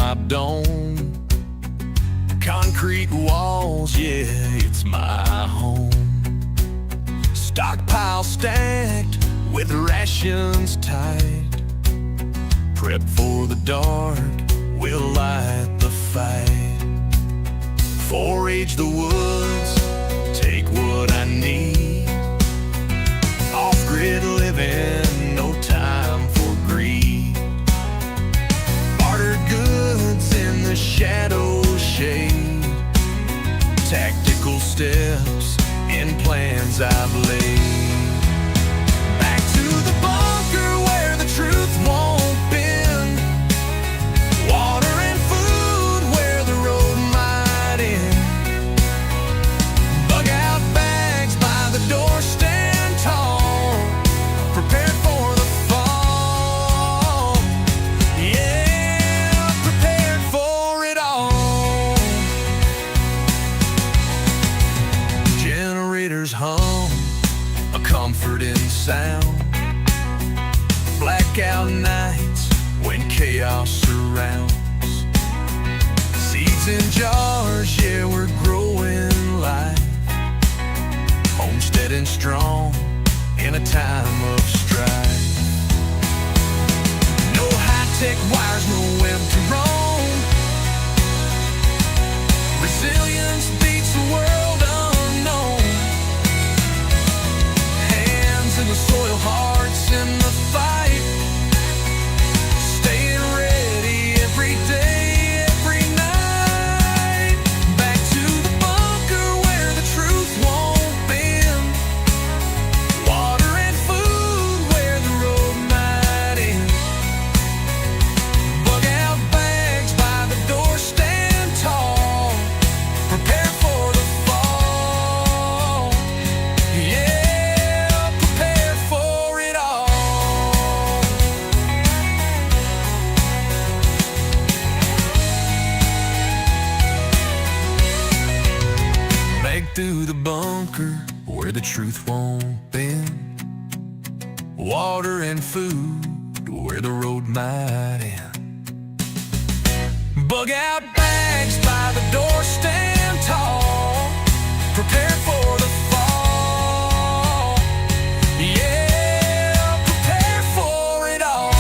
rooftop dome, concrete walls, yeah, it's my home. Stockpile stacked with rations tight, prep for the dark, we'll light the fight. Forage the woods, take what I need. Off-grid living, no time for greed. Barter goods in the shadow shade. Tactical steps in plans I've laid. Back to the bunker where the truth won't bend. Water and food where the road might end. Bug out bags by the door, stand tall, prepared for the fall. Yeah, prepared for it all. Generators hum, a comforting sound. Blackout nights when chaos surrounds. Seeds in jars, yeah, we're growing life. Homesteading strong in a time of strife. No high-tech wires, no empty roam. Resilience beats the world unknown. Hands in the soil, hearts in the fight. Staying ready every day, every night. Back to the bunker where the truth won't bend. Water and food where the road might end. Bug out bags by the door, stand tall, prepare for the fall. Yeah, prepare for it all. Make through the bunker where the truth won't bend. Water and food where the road might end. Bug out bags by the door, stand tall, prepare for the fall. Yeah, prepare for it all.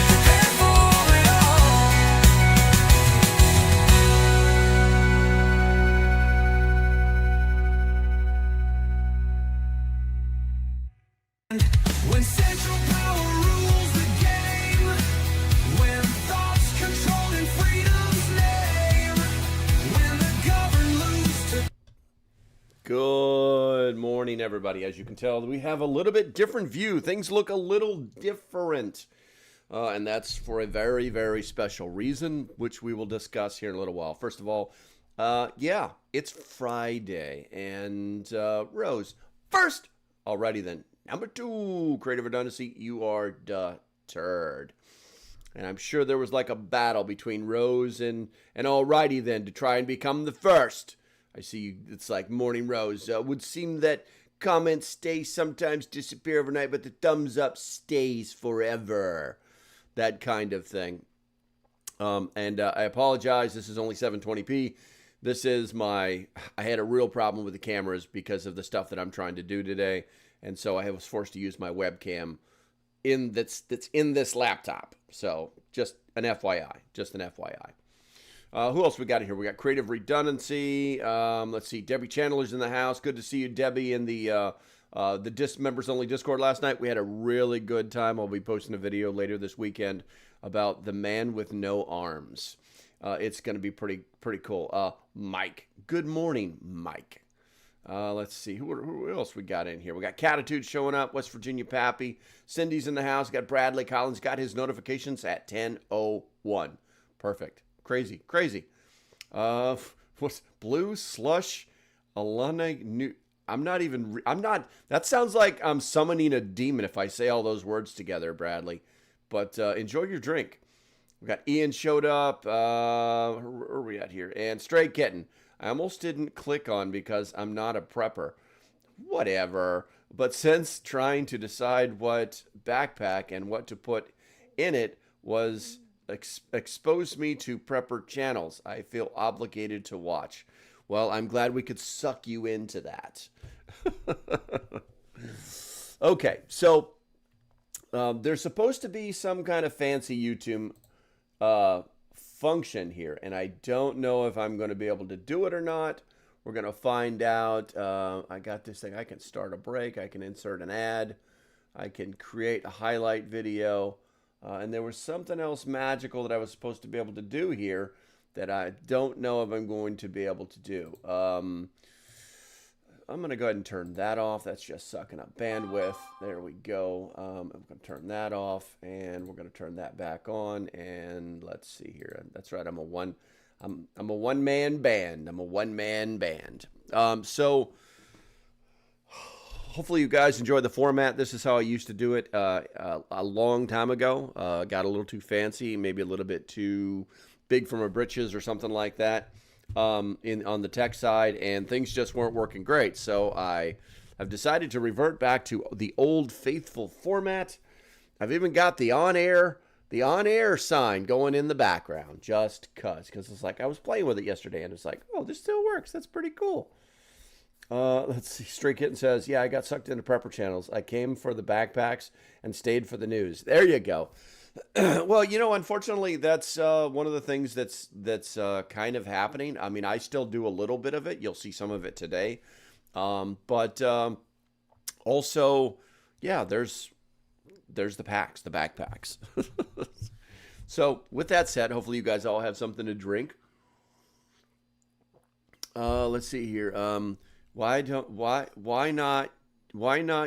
Prepare for it all. When central power rules the game, when thoughts controlled in freedom's name, when the governed lose to... Good morning, everybody. As you can tell, we have a little bit different view. Things look a little different. And that's for a very, very special reason, which we will discuss here in a little while. First of all, yeah, it's Friday. And Rose, first, alrighty then. Number 2, creative redundancy, you are deterred. And I'm sure there was like a battle between Rose and alrighty then to try and become the first. I see you, it's like Morning Rose. Would seem that comments stay, sometimes disappear overnight, but the thumbs up stays forever. That kind of thing. And I apologize, this is only 720p. This is I had a real problem with the cameras because of the stuff that I'm trying to do today. And so I was forced to use my webcam that's in this laptop. So just an FYI, who else we got here? We got creative redundancy. Let's see, Debbie Chandler's in the house. Good to see you, Debbie, in the members only Discord last night. We had a really good time. I'll be posting a video later this weekend about the man with no arms. It's going to be pretty cool. Mike, good morning, Mike. Let's see, who else we got in here? We got Catitude showing up, West Virginia Pappy. Cindy's in the house. Got Bradley Collins. Got his notifications at 10:01. Perfect. Crazy. What's Blue Slush? Alana New. I'm not. That sounds like I'm summoning a demon if I say all those words together, Bradley. But enjoy your drink. We got Ian showed up. Where are we at here? And Stray Kitten. I almost didn't click on because I'm not a prepper. Whatever. But since trying to decide what backpack and what to put in it was expose me to prepper channels I feel obligated to watch. Well, I'm glad we could suck you into that. Okay, so there's supposed to be some kind of fancy YouTube function here, and I don't know if I'm going to be able to do it or not. We're going to find out. I got this thing. I can start a break. I can insert an ad. I can create a highlight video. And there was something else magical that I was supposed to be able to do here that I don't know if I'm going to be able to do. I'm going to go ahead and turn that off. That's just sucking up bandwidth. There we go. I'm going to turn that off, and we're going to turn that back on. And let's see here. That's right. I'm a one-man band. I'm a one-man band. So hopefully you guys enjoy the format. This is how I used to do it a long time ago. Got a little too fancy, maybe a little bit too big for my britches or something like that. On the tech side, and things just weren't working great. So I've decided to revert back to the old faithful format. I've even got the on-air sign going in the background just because it's like I was playing with it yesterday and it's like, oh, this still works. That's pretty cool. Let's see. Stray Kitten says, yeah, I got sucked into prepper channels. I came for the backpacks and stayed for the news. There you go. Well, unfortunately, that's one of the things that's kind of happening. I mean, I still do a little bit of it. You'll see some of it today. But also, yeah, there's the backpacks. So with that said, hopefully you guys all have something to drink. Let's see here. Why not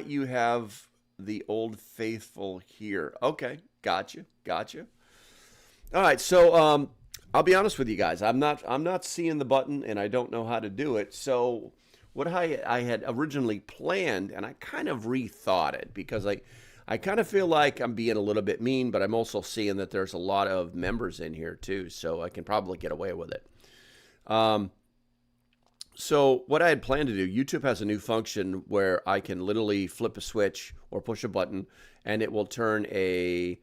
you have the old faithful here? Okay. Gotcha. All right, so I'll be honest with you guys. I'm not seeing the button, and I don't know how to do it. So what I had originally planned, and I kind of rethought it because I kind of feel like I'm being a little bit mean, but I'm also seeing that there's a lot of members in here too, so I can probably get away with it. So what I had planned to do, YouTube has a new function where I can literally flip a switch or push a button, and it will turn a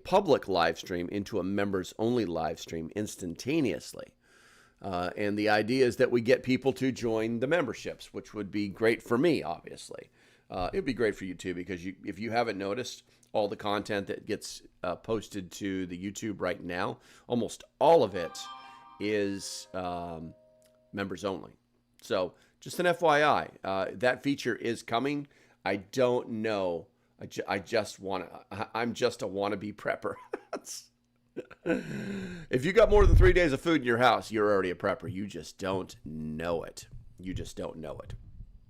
public live stream into a members only live stream instantaneously. And the idea is that we get people to join the memberships, which would be great for me, obviously. It'd be great for you too, because if you haven't noticed, all the content that gets posted to the YouTube right now, almost all of it is members only. So just an FYI, that feature is coming. I don't know. I'm just a wannabe prepper. If you got more than 3 days of food in your house, you're already a prepper. You just don't know it.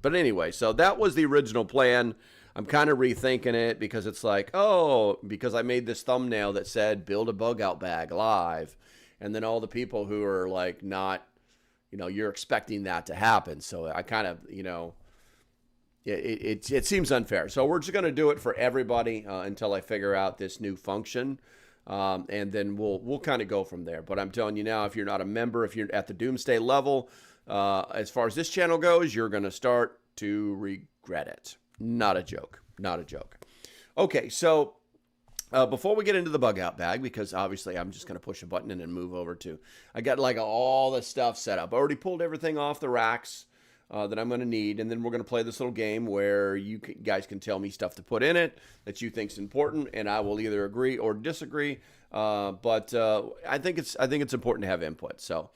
But anyway, so that was the original plan. I'm kind of rethinking it because it's like, because I made this thumbnail that said build a bug out bag live. And then all the people who are like not, you're expecting that to happen. So I kind of, it seems unfair. So we're just going to do it for everybody until I figure out this new function. And then we'll kind of go from there. But I'm telling you now, if you're not a member, if you're at the Doomsday level, as far as this channel goes, you're going to start to regret it. Not a joke. Okay, so before we get into the bug out bag, because obviously I'm just going to push a button and then move over to, I got like all the stuff set up. I already pulled everything off the racks that I'm going to need, and then we're going to play this little game where you guys can tell me stuff to put in it that you think's important, and I will either agree or disagree. But I think it's important to have input. So,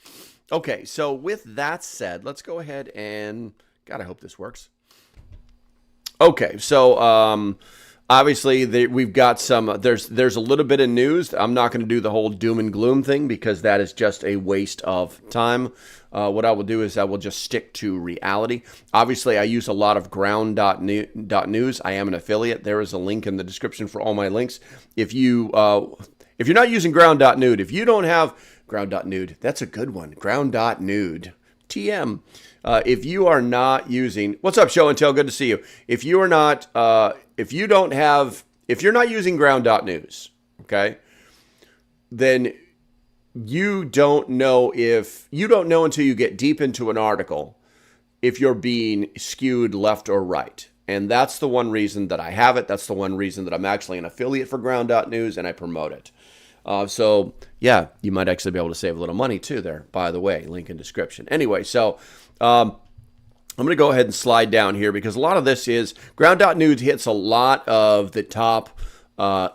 okay. So with that said, let's go ahead and God, I hope this works. Okay. So obviously we've got some. There's a little bit of news. I'm not going to do the whole doom and gloom thing because that is just a waste of time. What I will do is I will just stick to reality. Obviously, I use a lot of ground.news. I am an affiliate. There is a link in the description for all my links. If you're not using ground.nude, if you don't have ground.nude, that's a good one. Ground.nude. TM. If you are not using, what's up, Show and Tell? Good to see you. If you're not using ground.news, okay, then you don't know until you get deep into an article if you're being skewed left or right. And that's the one reason that I have it. That's the one reason that I'm actually an affiliate for Ground.News and I promote it. So, yeah, you might actually be able to save a little money too there, by the way. Link in description. Anyway, so I'm going to go ahead and slide down here because a lot of this is Ground.News hits a lot of the top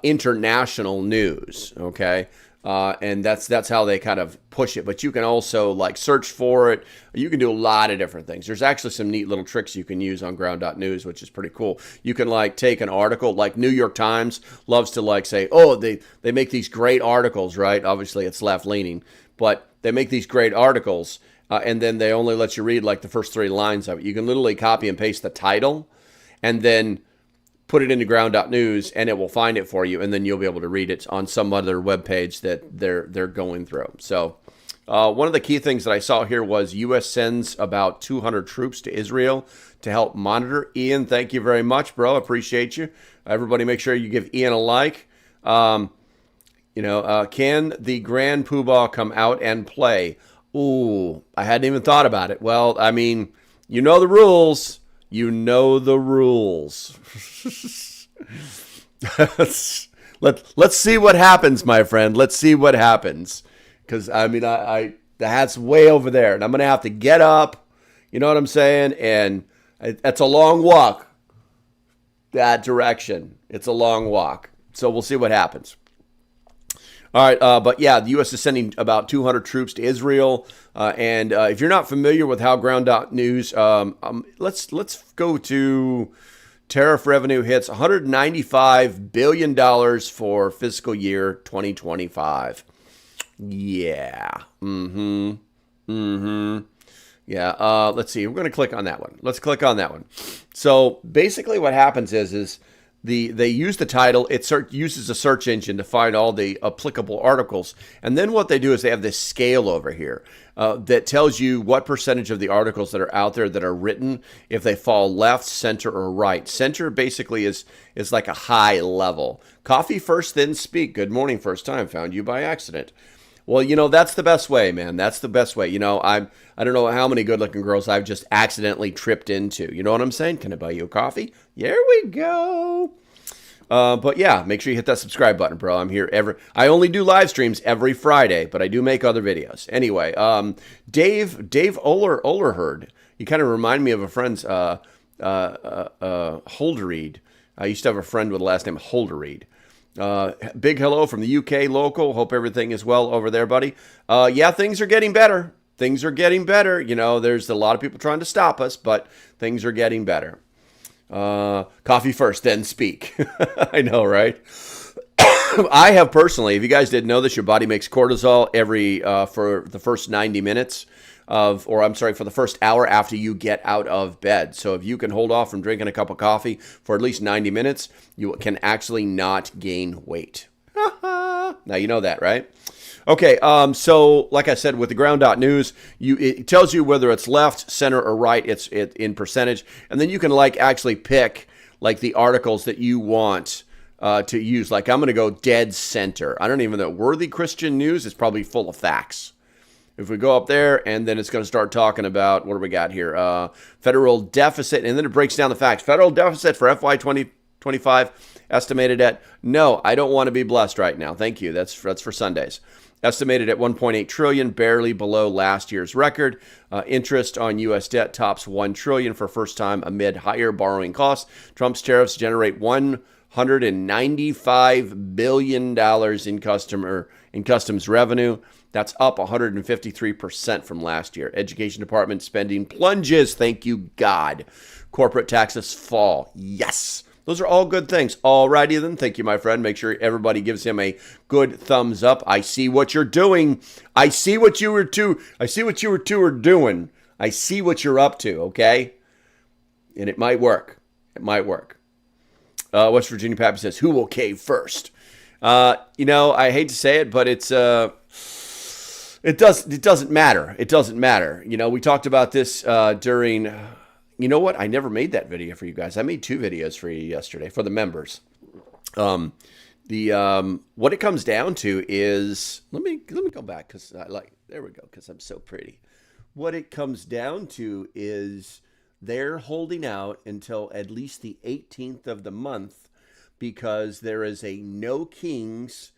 international news, okay? And that's how they kind of push it. But you can also like search for it. You can do a lot of different things. There's actually some neat little tricks you can use on Ground.News, which is pretty cool. You can like take an article, like New York Times loves to like say, oh, they make these great articles, right? Obviously it's left leaning, but they make these great articles. And then they only let you read like the first 3 lines of it. You can literally copy and paste the title and then put it into Ground.News and it will find it for you. And then you'll be able to read it on some other web page that they're going through. So one of the key things that I saw here was U.S. sends about 200 troops to Israel to help monitor. Ian, thank you very much, bro. Appreciate you. Everybody make sure you give Ian a like. Can the Grand Poobah come out and play? Ooh, I hadn't even thought about it. Well, I mean, you know the rules. You know the rules. Let's see what happens, my friend. Let's see what happens. Because, I mean, the hat's way over there. And I'm going to have to get up. You know what I'm saying? And that's a long walk. That direction. It's a long walk. So we'll see what happens. All right, but yeah, the U.S. is sending about 200 troops to Israel, and if you're not familiar with how Ground.News, let's go to tariff revenue hits $195 billion for fiscal year 2025. Yeah. Yeah. Let's see. We're going to click on that one. Let's click on that one. So basically, what happens is they use the title. It uses a search engine to find all the applicable articles. And then what they do is they have this scale over here that tells you what percentage of the articles that are out there that are written, if they fall left, center, or right. Center basically is like a high level. Coffee first, then speak. Good morning, first time. Found you by accident. Well, that's the best way, man. That's the best way. I don't know how many good-looking girls I've just accidentally tripped into. You know what I'm saying? Can I buy you a coffee? There we go. But yeah, make sure you hit that subscribe button, bro. I'm here I only do live streams every Friday, but I do make other videos. Anyway, Dave Olerherd. You kind of remind me of a friend's Holderreed. I used to have a friend with the last name Holderreed. Big hello from the UK local. Hope everything is well over there, buddy. Yeah, things are getting better. Things are getting better. There's a lot of people trying to stop us, but things are getting better. Coffee first, then speak. I know, right? I have personally, if you guys didn't know this, your body makes cortisol for the first 90 minutes for the first hour after you get out of bed. So if you can hold off from drinking a cup of coffee for at least 90 minutes, you can actually not gain weight. Now you know that, right? Okay, so like I said, with the Ground.News, it tells you whether it's left, center, or right. It's in percentage, and then you can actually pick the articles that you want to use. Like I'm going to go dead center. I don't even know. Worthy Christian News is probably full of facts. If we go up there, and then it's going to start talking about, what do we got here? Federal deficit, and then it breaks down the facts. Federal deficit for FY 2025 estimated at, no, I don't want to be blessed right now. Thank you. That's for Sundays. Estimated at $1.8 trillion, barely below last year's record. Interest on U.S. debt tops $1 trillion for first time amid higher borrowing costs. Trump's tariffs generate $195 billion in customs revenue. That's up 153% from last year. Education department spending plunges. Thank you, God. Corporate taxes fall. Yes. Those are all good things. Alrighty then. Thank you, my friend. Make sure everybody gives him a good thumbs up. I see what you're doing. I see what you were doing. I see what you're up to, okay? And it might work. It might work. West Virginia Pappy says, who will cave first? I hate to say it, but it doesn't matter. It doesn't matter. We talked about this during... You know what? I never made that video for you guys. I made 2 videos for you yesterday for the members. What it comes down to is, let me go back there we go, because I'm so pretty. What it comes down to is they're holding out until at least the 18th of the month because there is a No Kings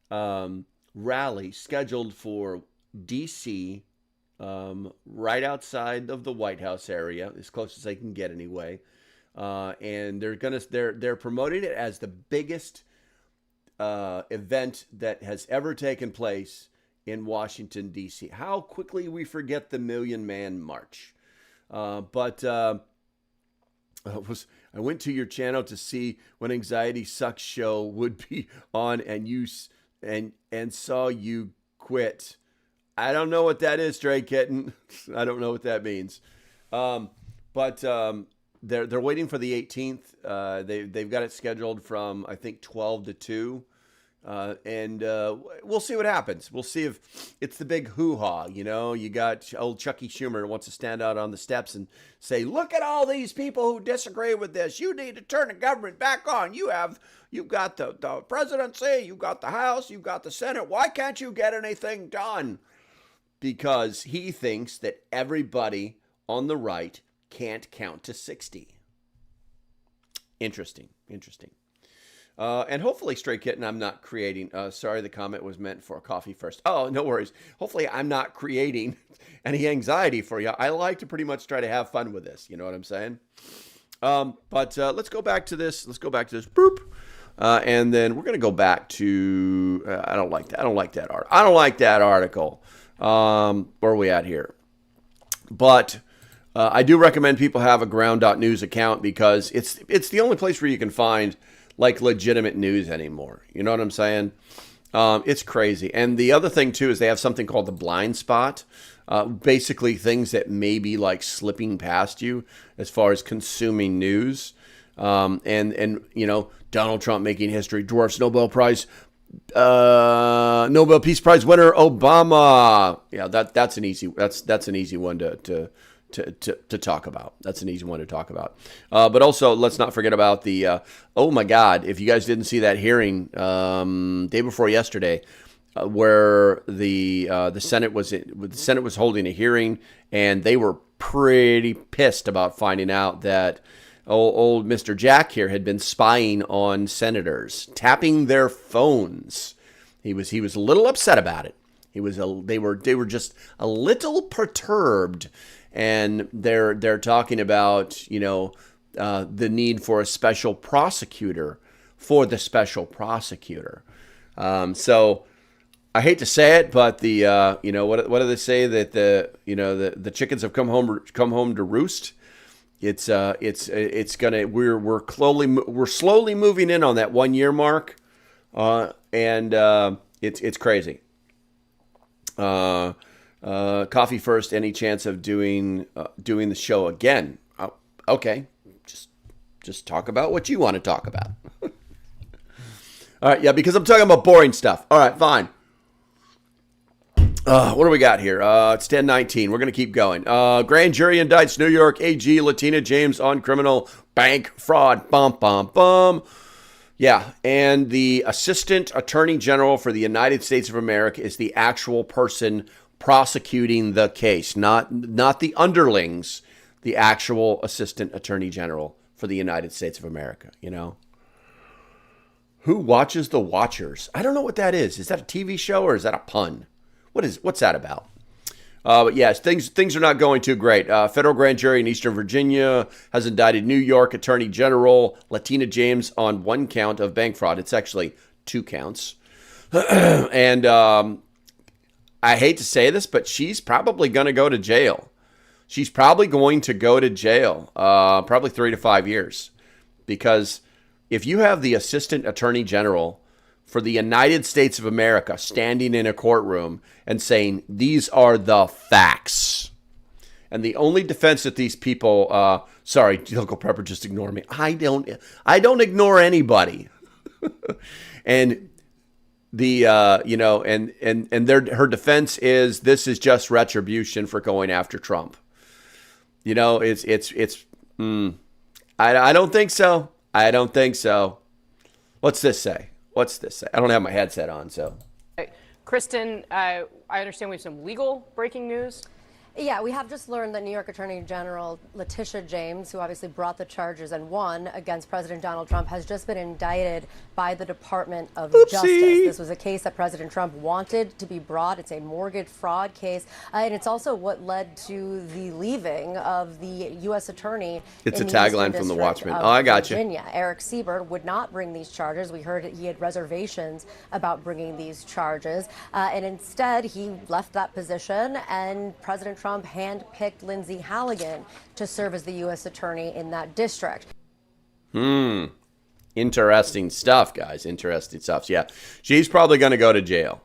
rally scheduled for D.C. Right outside of the White House area, as close as they can get anyway. And they're promoting it as the biggest event that has ever taken place in Washington, D.C. How quickly we forget the Million Man March. But I went to your channel to see when Anxiety Sucks show would be on, and saw you quit. I don't know what that is, Stray Kitten. I don't know what that means. But they're waiting for the 18th. They've got it scheduled from, I think, 12 to 2. And we'll see what happens. We'll see if it's the big hoo-ha. You know, you got old Chucky Schumer who wants to stand out on the steps and say, look at all these people who disagree with this. You need to turn the government back on. You've got the presidency, you've got the House, you've got the Senate. Why can't you get anything done? Because he thinks that everybody on the right can't count to 60. Interesting. And hopefully, Stray Kitten, I'm not creating, sorry, the comment was meant for coffee first. Oh, no worries. Hopefully, I'm not creating any anxiety for you. I like to pretty much try to have fun with this. You know what I'm saying? But let's go back to this. Boop. And then we're going to go back to, I don't like that. I don't like that article. Where are we at here? But I do recommend people have a ground.news account because it's the only place where you can find like legitimate news anymore. You know what I'm saying? It's crazy. And the other thing too is they have something called the blind spot. Basically things that may be like slipping past you as far as consuming news. And you know, Donald Trump making history, dwarfs Nobel Peace Prize winner Obama. Yeah, that's an easy one to talk about. That's an easy one to talk about. But also, let's not forget about the, oh my God, if you guys didn't see that hearing day before yesterday, where the Senate was holding a hearing, and they were pretty pissed about finding out that old Mr. Jack here had been spying on senators, tapping their phones. He was a little upset about it. They were just a little perturbed. And they're talking about, you know, the need for a special prosecutor for the special prosecutor. So I hate to say it, but the you know, what do they say, that the chickens have come home to roost? It's gonna, we're slowly moving in on that 1 year mark, and it's crazy. Coffee first. Any chance of doing the show again? Oh, okay, just talk about what you want to talk about. All right, yeah, because I'm talking about boring stuff. All right, fine. What do we got here? It's 10:19. We're gonna keep going. Grand jury indicts New York AG Latina James on criminal bank fraud. Bum bum bum. Yeah, and the Assistant Attorney General for the United States of America is the actual person prosecuting the case, not the underlings, the actual Assistant Attorney General for the United States of America, you know? Who watches The Watchers? I don't know what that is. Is that a TV show or is that a pun? What's that about? But yes, things are not going too great. Federal grand jury in Eastern Virginia has indicted New York Attorney General Latina James on one count of bank fraud. It's actually 2 counts. And I hate to say this, but she's probably going to go to jail. Probably 3 to 5 years. Because if you have the Assistant Attorney General for the United States of America standing in a courtroom and saying, these are the facts, and the only defense that these people, sorry, LocalPrepper, just ignore me. I don't ignore anybody. And the, you know, and her defense is, this is just retribution for going after Trump. You know, I don't think so. I don't think so. What's this say? I don't have my headset on, so. Kristen, I understand we have some legal breaking news. Yeah, we have just learned that New York Attorney General Letitia James, who obviously brought the charges and won against President Donald Trump, has just been indicted by the Department of Justice. This was a case that President Trump wanted to be brought. It's a mortgage fraud case, and it's also what led to the leaving of the U.S. Attorney. It's in a the tagline Eastern from The District Watchmen. of Oh, I got you. Virginia. Eric Siebert would not bring these charges. We heard he had reservations about bringing these charges, and instead he left that position, and President Trump handpicked Lindsay Halligan to serve as the U.S. Attorney in that district. Interesting stuff, guys. Interesting stuff. Yeah, she's probably going to go to jail.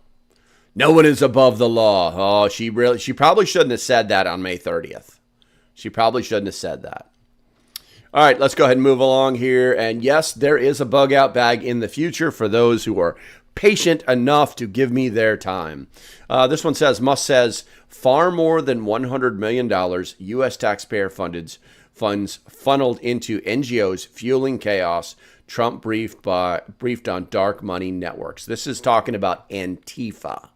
No one is above the law. Oh, she probably shouldn't have said that on May 30th. She probably shouldn't have said that. All right, let's go ahead and move along here. And yes, there is a bug out bag in the future for those who are patient enough to give me their time. This one says, Musk says, far more than $100 million U.S. taxpayer funds funneled into NGOs fueling chaos. Trump briefed on dark money networks. This is talking about Antifa.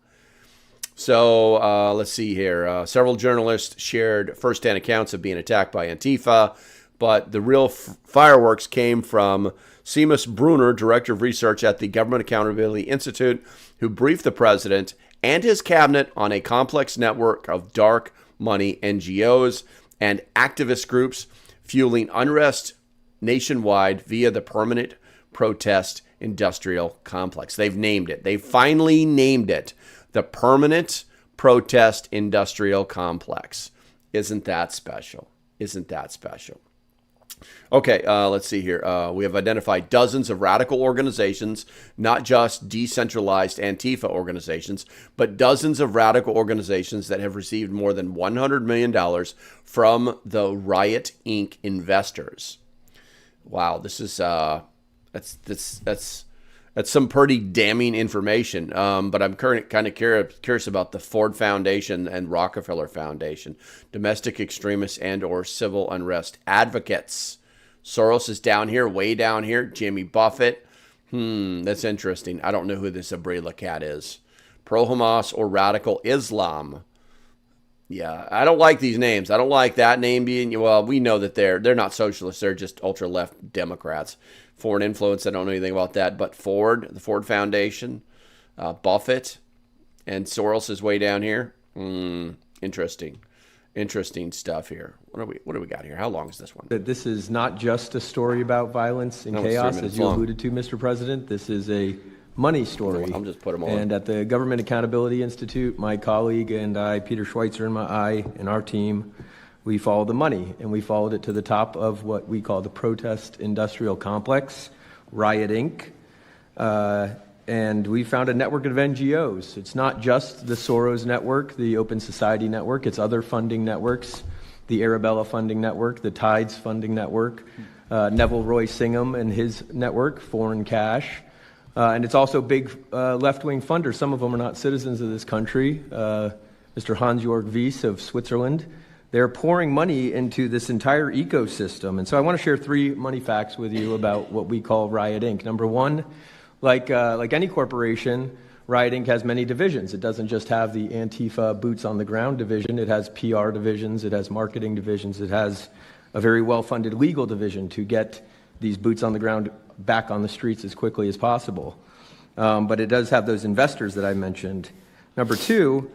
So let's see here. Several journalists shared firsthand accounts of being attacked by Antifa, but the real fireworks came from Seamus Bruner, director of research at the Government Accountability Institute, who briefed the president and his cabinet on a complex network of dark money NGOs and activist groups fueling unrest nationwide via the Permanent Protest Industrial Complex. They've named it. They finally named it the Permanent Protest Industrial Complex. Isn't that special? Isn't that special? Okay, let's see here. We have identified dozens of radical organizations, not just decentralized Antifa organizations, but dozens of radical organizations that have received more than $100 million from the Riot Inc. investors. Wow, this is that's some pretty damning information. But I'm kind of curious about the Ford Foundation and Rockefeller Foundation, domestic extremists and/or civil unrest advocates. Soros is down here, way down here. Jimmy Buffett. That's interesting. I don't know who this Abrila cat is. Pro-Hamas or radical Islam. Yeah, I don't like these names. I don't like that name being, well, we know that they're not socialists. They're just ultra-left Democrats. Foreign influence, I don't know anything about that. But Ford, the Ford Foundation, Buffett, and Soros is way down here. Interesting stuff here. What do we got here? How long is this one? This is not just a story about violence and chaos, as you alluded to, Mr. President. This is a money story. I'll just put them on. And at the Government Accountability Institute, my colleague and I, Peter Schweitzer and our team, we followed the money, and we followed it to the top of what we call the Protest Industrial Complex, Riot Inc., and we found a network of NGOs. It's not just the Soros Network, the Open Society Network. It's other funding networks, the Arabella Funding Network, the Tides Funding Network, Neville Roy Singham and his network, Foreign Cash. And it's also big left-wing funders. Some of them are not citizens of this country. Mr. Hans-Jörg Wyss of Switzerland. They're pouring money into this entire ecosystem. And so I want to share 3 money facts with you about what we call Riot Inc. Number one, like any corporation, Riot Inc. has many divisions. It doesn't just have the Antifa boots on the ground division. It has PR divisions. It has marketing divisions. It has a very well-funded legal division to get these boots on the ground back on the streets as quickly as possible. But it does have those investors that I mentioned. Number two,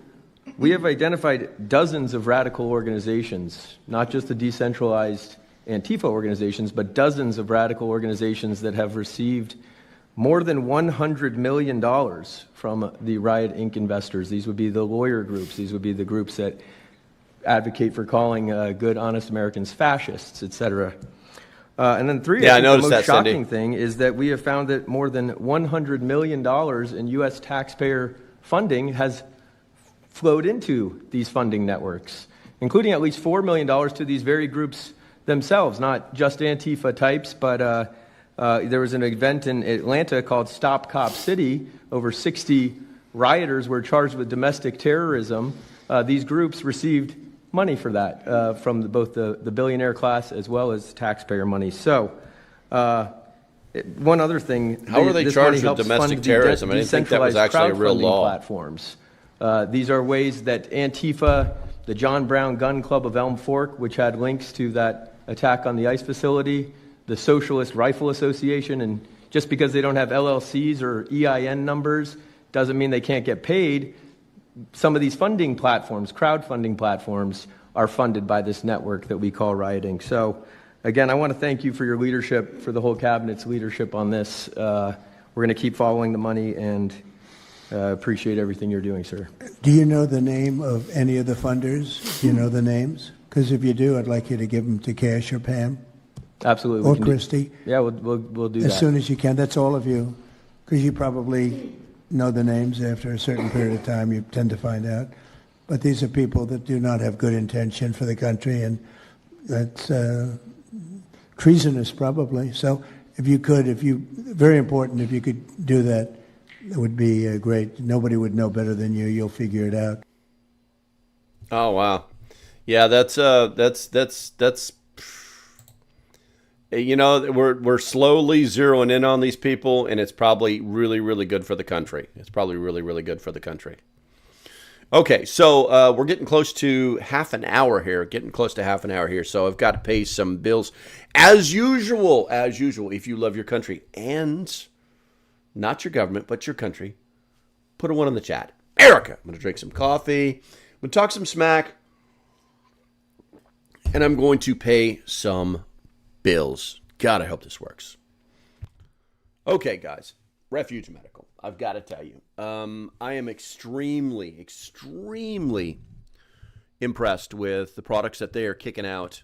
we have identified dozens of radical organizations, not just the decentralized Antifa organizations, but dozens of radical organizations that have received more than $100 million from the Riot Inc. investors. These would be the lawyer groups. These would be the groups that advocate for calling good, honest Americans fascists, etc. And then three, I think the most shocking thing is that we have found that more than $100 million in U.S. taxpayer funding has flowed into these funding networks, including at least $4 million to these very groups themselves, not just Antifa types, but there was an event in Atlanta called Stop Cop City. Over 60 rioters were charged with domestic terrorism. These groups received money for that from both the billionaire class as well as taxpayer money. So, one other thing. How are they charged with domestic terrorism? I didn't think that was actually a real law. Platforms. These are ways that Antifa the John Brown Gun Club of Elm Fork, which had links to that attack on the ICE facility, the Socialist Rifle Association, and just because they don't have LLCs or EIN numbers doesn't mean they can't get paid. Some of these funding platforms, crowdfunding platforms, are funded by this network that we call rioting. So, again, I want to thank you for your leadership, for the whole cabinet's leadership on this. We're going to keep following the money and appreciate everything you're doing, sir. Do you know the name of any of the funders? Do you know the names? Because if you do, I'd like you to give them to Cash or Pam. Absolutely. Or Christy. Yeah, we'll do that. As soon as you can. That's all of you. Because you probably know the names after a certain period of time. You tend to find out. But these are people that do not have good intention for the country, and that's treasonous probably. So if you could, very important, if you could do that, it would be great. Nobody would know better than you. You'll figure it out. Oh, wow. Yeah, that's you know, we're slowly zeroing in on these people, and it's probably really, really good for the country. It's probably really, really good for the country. Okay, so we're getting close to half an hour here. So I've got to pay some bills. As usual, if you love your country and not your government, but your country, put a 1 in the chat. Erica, I'm going to drink some coffee. I'm going to talk some smack. And I'm going to pay some bills. God, I hope this works. Okay, guys. Refuge Medical. I've got to tell you, I am extremely impressed with the products that they are kicking out.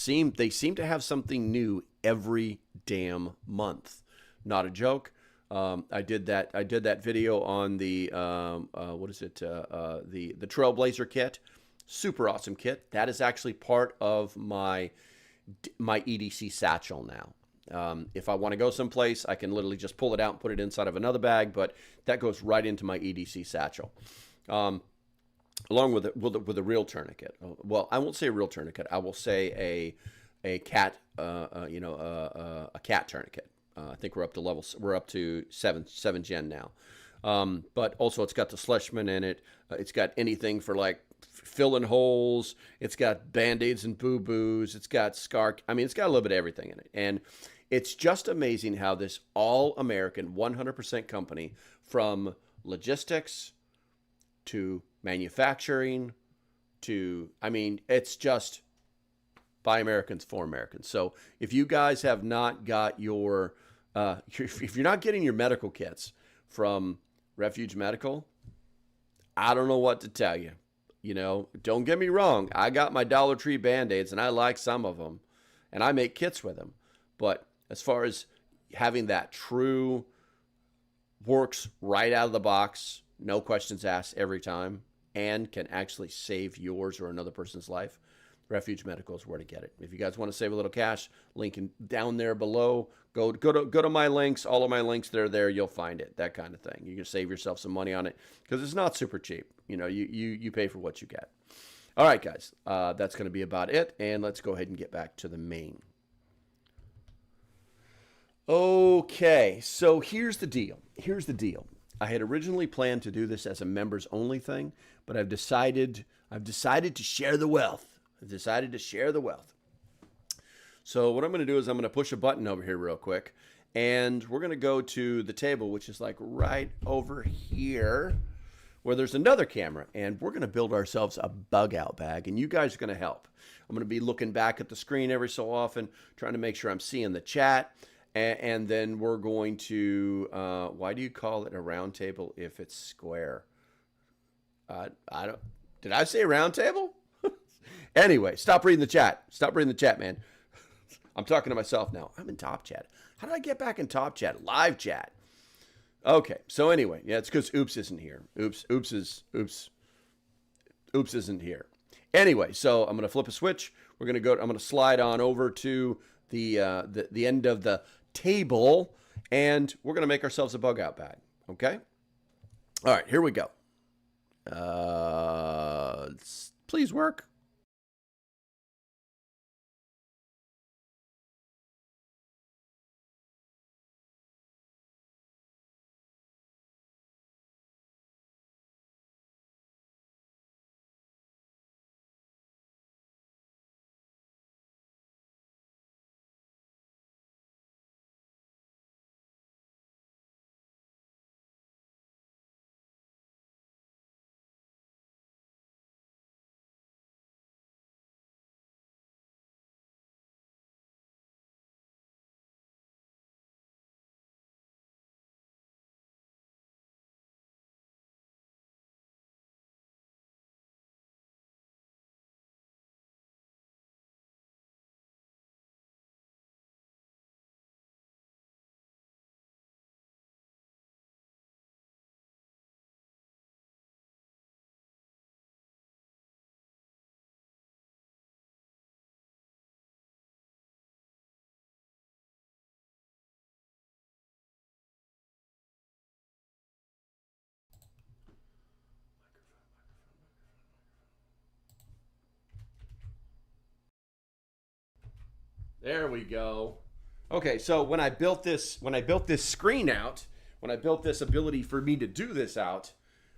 They seem to have something new every damn month. Not a joke. I did that video on the the Trailblazer kit. Super awesome kit. That is actually part of my EDC satchel now. If I want to go someplace, I can literally just pull it out and put it inside of another bag, but that goes right into my EDC satchel. Along with a real tourniquet. Well, I won't say a real tourniquet. I will say a cat a cat tourniquet. I think we're up to 7 gen now. But also it's got the Schlesman in it. It's got anything for like filling holes. It's got Band-Aids and boo-boos. It's got scar. I mean, it's got a little bit of everything in it. And it's just amazing how this all-American 100% company, from logistics to manufacturing to, I mean, it's just by Americans for Americans. So if you guys have not got your, if you're not getting your medical kits from Refuge Medical, I don't know what to tell you. You know, don't get me wrong. I got my Dollar Tree Band-Aids, and I like some of them, and I make kits with them. But as far as having that true works right out of the box, no questions asked every time, and can actually save yours or another person's life, Refuge Medical is where to get it. If you guys want to save a little cash, link down there below. Go to my links. All of my links, they're there. You'll find it. That kind of thing. You can save yourself some money on it because it's not super cheap. You know, you pay for what you get. All right, guys. That's going to be about it. And let's go ahead and get back to the main. Okay, so here's the deal. I had originally planned to do this as a members only thing, but I've decided to share the wealth. So what I'm going to do is I'm going to push a button over here real quick, and we're going to go to the table, which is like right over here, where there's another camera, and we're going to build ourselves a bug out bag, and you guys are going to help. I'm going to be looking back at the screen every so often, trying to make sure I'm seeing the chat, and then we're going to, why do you call it a round table if it's square? Did I say round table? Anyway, stop reading the chat, man. I'm talking to myself now. I'm in Top Chat. How did I get back in Top Chat? Live chat. Okay, so anyway, yeah, it's because Oops isn't here. Oops isn't here. Anyway, so I'm gonna flip a switch. I'm gonna slide on over to the end of the table, and we're gonna make ourselves a bug out bag. Okay. All right, here we go. Please work. There we go. Okay, so when I built this screen out, when I built this ability for me to do this out,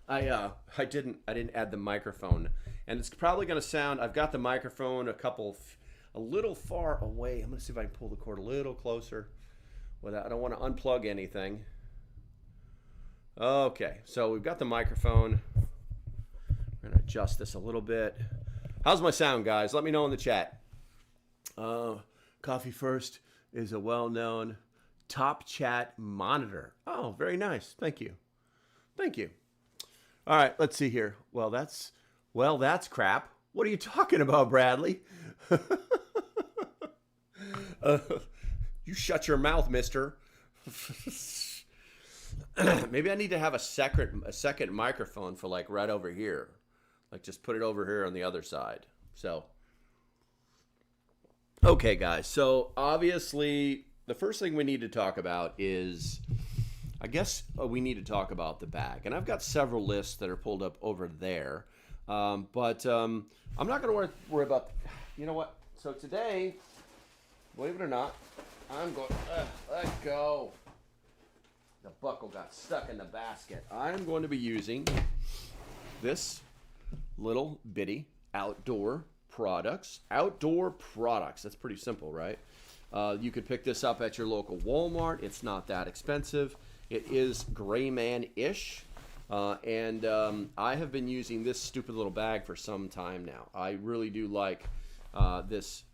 I didn't add the microphone, and it's probably going to sound. I've got the microphone a little far away. I'm going to see if I can pull the cord a little closer. Without, I don't want to unplug anything. Okay, so we've got the microphone. We're going to adjust this a little bit. How's my sound, guys? Let me know in the chat. Coffee First is a well-known top chat monitor. Oh, very nice. Thank you. Thank you. All right, let's see here. Well, that's crap. What are you talking about, Bradley? You shut your mouth, mister. Maybe I need to have a second microphone for like right over here. Like just put it over here on the other side. So, okay, guys. So obviously the first thing we need to talk about is, I guess we need to talk about the bag. And I've got several lists that are pulled up over there. But I'm not going to worry about, you know what? So today, believe it or not, I'm going, let go. The buckle got stuck in the basket. I'm going to be using this little bitty outdoor products. Outdoor products. That's pretty simple, right? You could pick this up at your local Walmart. It's not that expensive. It is gray man-ish. And I have been using this stupid little bag for some time now. I really do like this.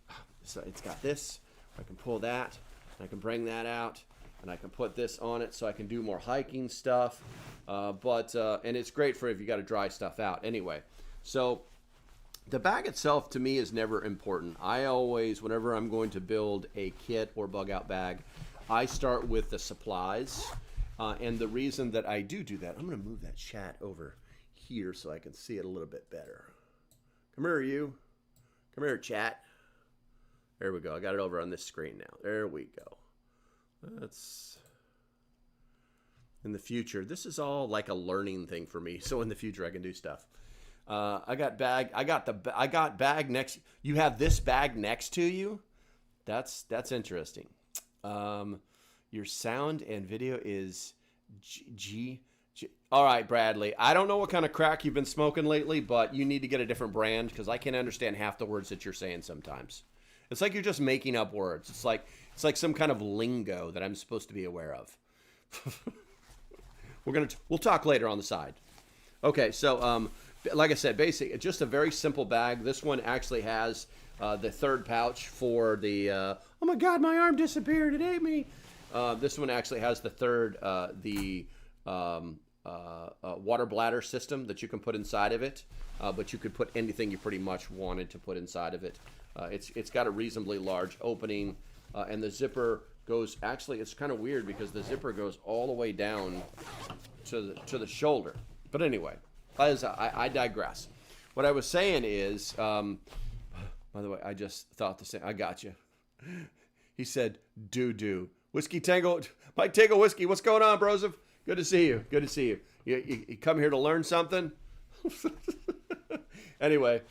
So it's got this. I can pull that. I can bring that out. And I can put this on it so I can do more hiking stuff. And it's great for if you got to dry stuff out. Anyway, so the bag itself to me is never important. I always, whenever I'm going to build a kit or bug out bag, I start with the supplies. And the reason that I do that, I'm going to move that chat over here so I can see it a little bit better. Come here, you. Come here, chat. There we go. I got it over on this screen now. There we go. That's in the future. This is all like a learning thing for me. So in the future, I can do stuff. I got bag next. You have this bag next to you. That's interesting. Your sound and video is G. All right, Bradley. I don't know what kind of crack you've been smoking lately, but you need to get a different brand because I can't understand half the words that you're saying sometimes. It's like you're just making up words. It's like some kind of lingo that I'm supposed to be aware of. We'll talk later on the side. Okay, so like I said, basically just a very simple bag. This one actually has the third pouch for the oh my God, my arm disappeared. It ate me. This one actually has the third water bladder system that you can put inside of it, but you could put anything you pretty much wanted to put inside of it. It's got a reasonably large opening, and the zipper goes, actually it's kind of weird because the zipper goes all the way down to the shoulder. But anyway, I digress. What I was saying is, by the way, I just thought the same. I got you. He said, doo-doo. Whiskey Tango, Mike Tango Whiskey, what's going on, Broseph? Good to see you. Good to see you. You come here to learn something? Anyway,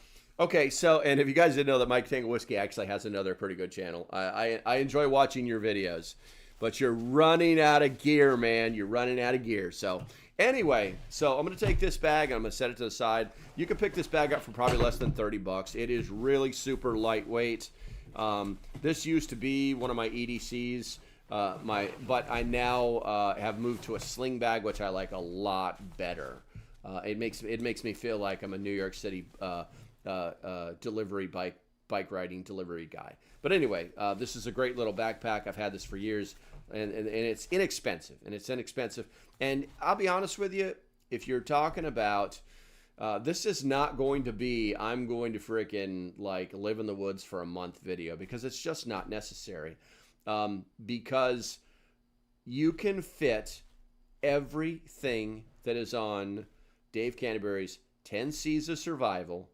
okay, so, and if you guys didn't know that Mike Tango Whiskey actually has another pretty good channel. I enjoy watching your videos, but you're running out of gear, man. You're running out of gear. So anyway, so I'm going to take this bag and I'm going to set it to the side. You can pick this bag up for probably less than 30 bucks. It is really super lightweight. This used to be one of my EDCs. But I now have moved to a sling bag, which I like a lot better. It makes me feel like I'm a New York City delivery bike riding delivery guy. But anyway, this is a great little backpack. I've had this for years, and it's inexpensive. And I'll be honest with you, if you're talking about this is not going to be I'm going to freaking like live in the woods for a month video, because it's just not necessary. Because you can fit everything that is on Dave Canterbury's 10 C's of Survival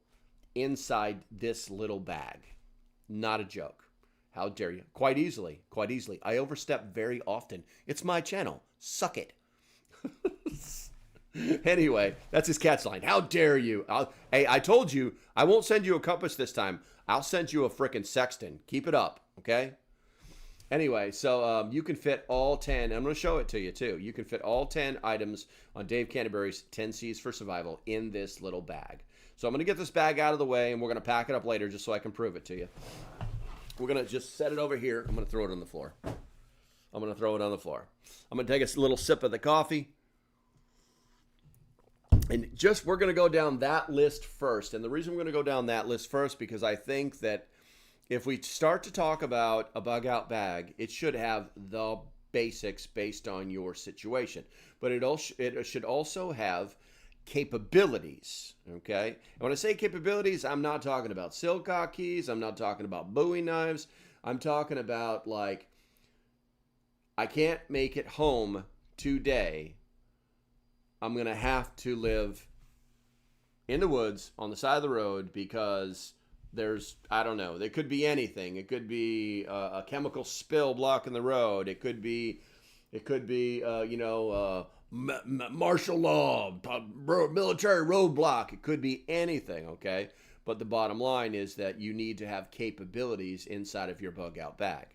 inside this little bag. Not a joke. How dare you? Quite easily. I overstep very often. It's my channel. Suck it. Anyway, that's his cat's line. How dare you? Hey, I told you, I won't send you a compass this time. I'll send you a frickin' sextant. Keep it up, Okay? Anyway, so you can fit all 10. I'm going to show it to you, too. You can fit all 10 items on Dave Canterbury's 10 C's for Survival in this little bag. So I'm going to get this bag out of the way, and we're going to pack it up later just so I can prove it to you. We're going to just set it over here. I'm going to throw it on the floor. I'm going to throw it on the floor. I'm going to take a little sip of the coffee. And we're going to go down that list first. And the reason we're going to go down that list first, because I think that if we start to talk about a bug out bag, it should have the basics based on your situation. But it should also have capabilities, okay? And when I say capabilities, I'm not talking about silcock keys. I'm not talking about Bowie knives. I'm talking about, like, I can't make it home today. I'm going to have to live in the woods on the side of the road because there's, I don't know, there could be anything. It could be a chemical spill blocking the road. It could be martial law, military roadblock. It could be anything, okay? But the bottom line is that you need to have capabilities inside of your bug out bag.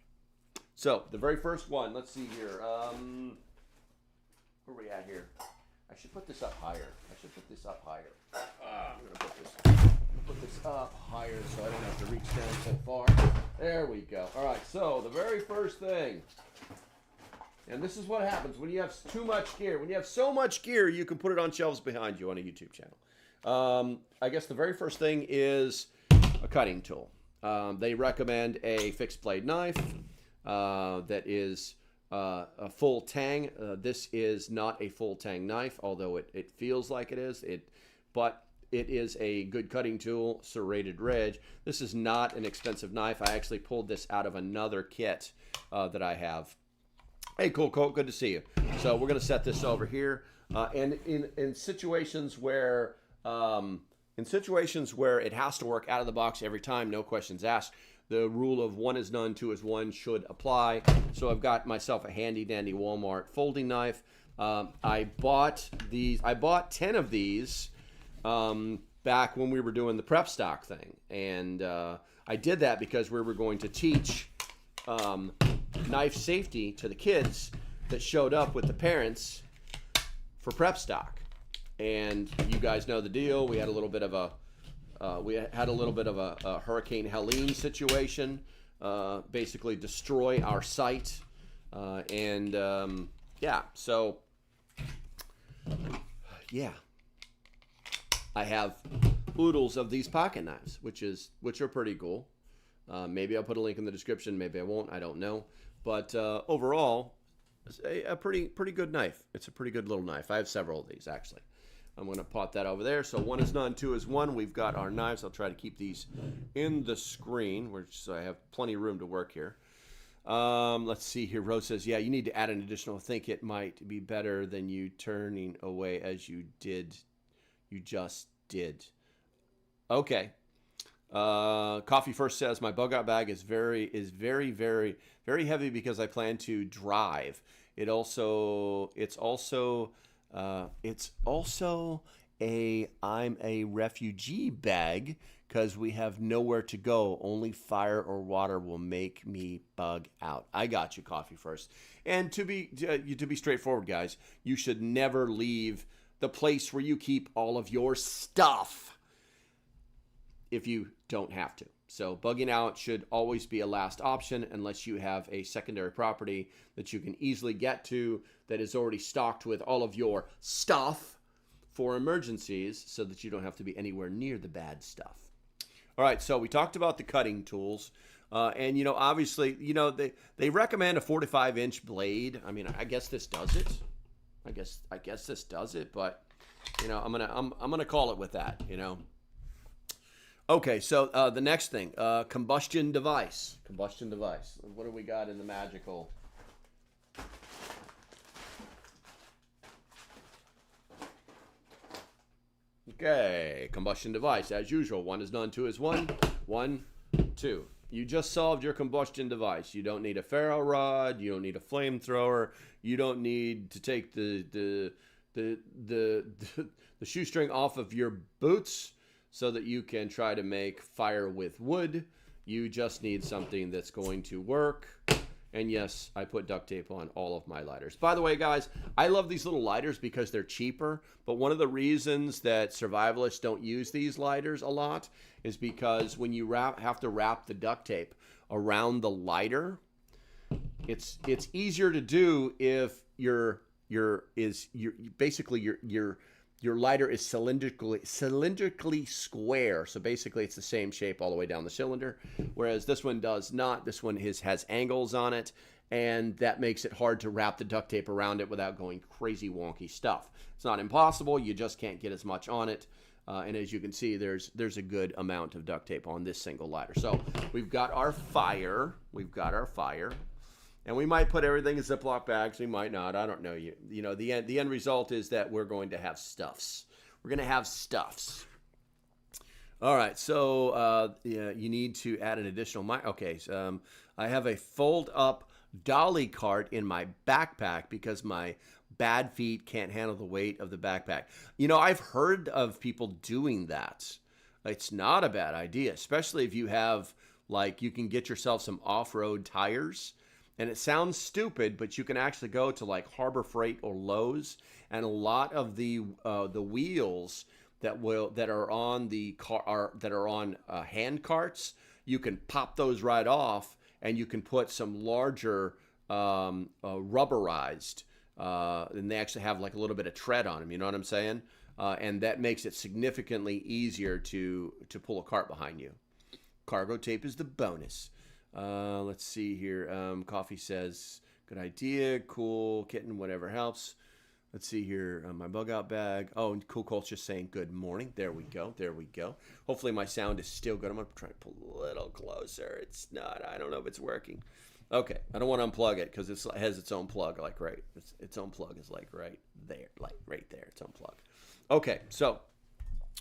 So the very first one, let's see here. Where are we at here? I should put this up higher. I'm gonna put this up higher so I don't have to reach down so far. There we go. All right, so the very first thing, and this is what happens when you have too much gear. When you have so much gear, you can put it on shelves behind you on a YouTube channel. I guess the very first thing is a cutting tool. They recommend a fixed blade knife that is a full tang. This is not a full tang knife, although it feels like it is. But it is a good cutting tool, serrated ridge. This is not an expensive knife. I actually pulled this out of another kit that I have. Hey, cool, Colt, good to see you. So we're going to set this over here. And in situations where it has to work out of the box every time, no questions asked, the rule of 1 is none, 2 is 1 should apply. So I've got myself a handy dandy Walmart folding knife. I bought 10 of these back when we were doing the prep stock thing. And I did that because we were going to teach knife safety to the kids that showed up with the parents for prep stock. And you guys know the deal. We had a little bit of a Hurricane Helene situation, basically destroy our site. I have oodles of these pocket knives, which are pretty cool. Maybe I'll put a link in the description. Maybe I won't. I don't know. But overall, it's a pretty good knife. It's a pretty good little knife. I have several of these, actually. I'm going to pot that over there. So 1 is none, 2 is 1. We've got our knives. I'll try to keep these in the screen, so I have plenty of room to work here. Let's see here. Rose says, yeah, you need to add an additional. I think it might be better than you turning away as you just did. Okay. Coffee First says, my bug out bag is very, very, very heavy because I plan to drive. It's also I'm a refugee bag because we have nowhere to go. Only fire or water will make me bug out. I got you, Coffee First. And to be straightforward, guys, you should never leave the place where you keep all of your stuff if you don't have to. So bugging out should always be a last option unless you have a secondary property that you can easily get to that is already stocked with all of your stuff for emergencies so that you don't have to be anywhere near the bad stuff. All right, so we talked about the cutting tools. And, obviously, they recommend a 45-inch blade. I mean, I guess this does it. I guess this does it, but, I'm gonna call it with that, Okay, so the next thing, combustion device. Combustion device. What do we got in the magical? Okay, combustion device. As usual, 1 is none, 2 is 1. 1, 2. You just solved your combustion device. You don't need a ferro rod. You don't need a flamethrower. You don't need to take the shoestring off of your boots so that you can try to make fire with wood. You just need something that's going to work. And yes, I put duct tape on all of my lighters. By the way, guys, I love these little lighters because they're cheaper. But one of the reasons that survivalists don't use these lighters a lot is because when you have to wrap the duct tape around the lighter, it's easier to do if your lighter is cylindrically square. So basically it's the same shape all the way down the cylinder, whereas this one does not. This one has angles on it, and that makes it hard to wrap the duct tape around it without going crazy wonky stuff. It's not impossible, you just can't get as much on it. And as you can see, there's a good amount of duct tape on this single lighter. So we've got our fire. And we might put everything in Ziploc bags. We might not. I don't know. You know, the end result is that we're going to have stuffs. We're going to have stuffs. All right. So yeah, you need to add an additional mic. Okay. So, I have a fold-up dolly cart in my backpack because my bad feet can't handle the weight of the backpack. You know, I've heard of people doing that. It's not a bad idea, especially if you have, like, you can get yourself some off-road tires. And it sounds stupid, but you can actually go to like Harbor Freight or Lowe's, and a lot of the wheels that are on the car that are on hand carts, you can pop those right off, and you can put some larger rubberized, and they actually have like a little bit of tread on them. You know what I'm saying? And that makes it significantly easier to pull a cart behind you. Cargo tape is the bonus. Let's see here. Coffee says, good idea. Cool. Kitten, whatever helps. Let's see here. My bug out bag. Oh, and Cool Colt's just saying good morning. There we go. There we go. Hopefully my sound is still good. I'm going to try to pull a little closer. It's not. I don't know if it's working. Okay. I don't want to unplug it because it has its own plug. Like right. Its own plug is like right there. Like right there. Its own plug. Okay. So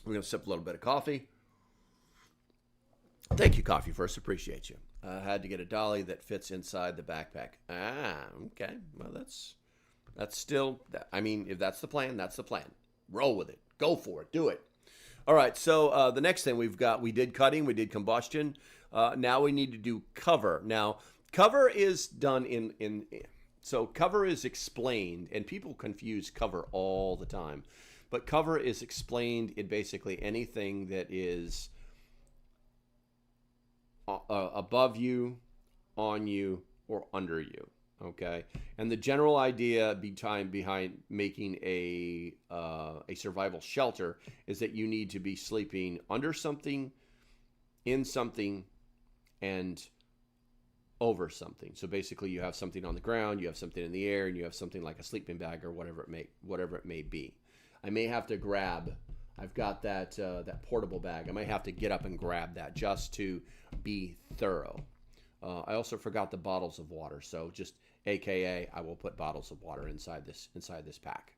we're going to sip a little bit of coffee. Thank you, Coffee First. Appreciate you. I had to get a dolly that fits inside the backpack. Ah, okay. Well, that's still, I mean, if that's the plan, that's the plan. Roll with it. Go for it. Do it. All right. So the next thing we did cutting, we did combustion. Now we need to do cover. Now, cover is done so cover is explained, and people confuse cover all the time. But cover is explained in basically anything that is above you, on you, or under you. Okay, and the general idea behind making a survival shelter is that you need to be sleeping under something, in something, and over something. So basically, you have something on the ground, you have something in the air, and you have something like a sleeping bag or whatever it may be. I may have to grab. I've got that portable bag. I might have to get up and grab that just to be thorough. I also forgot the bottles of water, so just AKA I will put bottles of water inside this pack.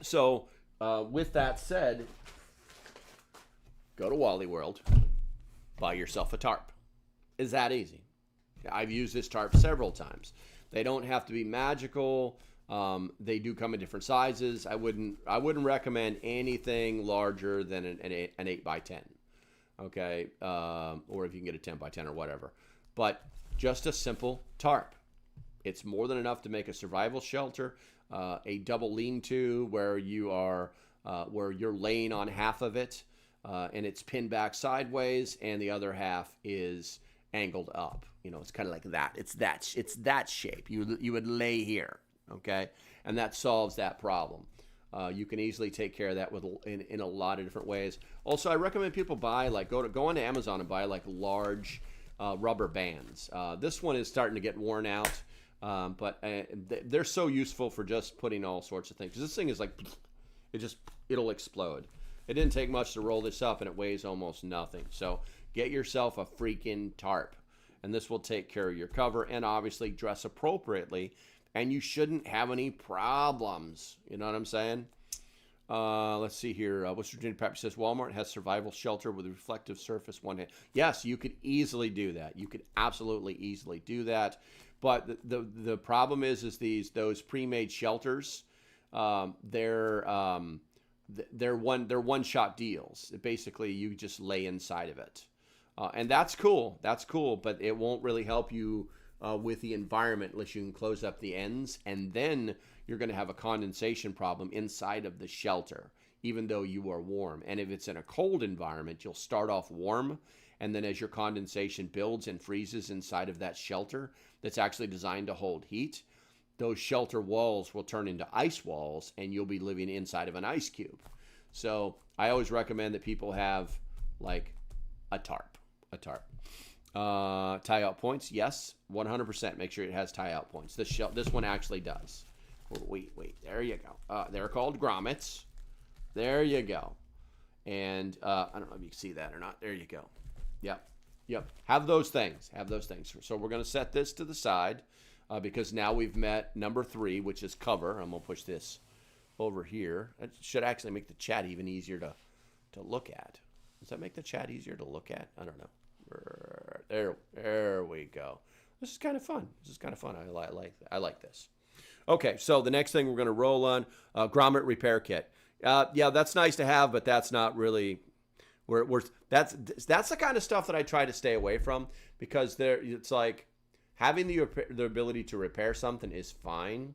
So with that said, go to Wally World, buy yourself a tarp. It's that easy. I've used this tarp several times. They don't have to be magical. They do come in different sizes. I wouldn't recommend anything larger than an 8x10. Okay, or if you can get a 10x10 or whatever. But just a simple tarp. It's more than enough to make a survival shelter. A double lean-to where you're laying on half of it, and it's pinned back sideways, and the other half is angled up. You know, it's kind of like that. It's that shape. You would lay here. Okay, and that solves that problem. You can easily take care of that in a lot of different ways. Also, I recommend people buy go on Amazon and buy like large rubber bands. This one is starting to get worn out, but they're so useful for just putting all sorts of things. 'Cause this thing is like, it'll explode. It didn't take much to roll this up, and it weighs almost nothing. So get yourself a freaking tarp, and this will take care of your cover. And obviously dress appropriately. And you shouldn't have any problems. You know what I'm saying? Let's see here. West Virginia Pepper says Walmart has survival shelter with a reflective surface one hand. Yes, you could easily do that. You could absolutely easily do that. But the problem is those pre-made shelters. They're one-shot deals. Basically, you just lay inside of it. And that's cool. That's cool, but it won't really help you with the environment unless you can close up the ends, and then you're going to have a condensation problem inside of the shelter, even though you are warm. And if it's in a cold environment, you'll start off warm, and then as your condensation builds and freezes inside of that shelter that's actually designed to hold heat, those shelter walls will turn into ice walls, and you'll be living inside of an ice cube. So I always recommend that people have like a tarp. Tie out points, yes, 100%. Make sure it has tie out points. This one actually does. Wait, there you go. They're called grommets. There you go. And I don't know if you can see that or not. There you go. Yep. Have those things. So we're going to set this to the side because now we've met number 3, which is cover. I'm going to push this over here. It should actually make the chat even easier to look at. Does that make the chat easier to look at? I don't know. There we go. This is kind of fun. I like this. Okay, so the next thing we're going to roll on, grommet repair kit. Yeah, that's nice to have, but that's not really. That's the kind of stuff that I try to stay away from, because it's like having the ability to repair something is fine,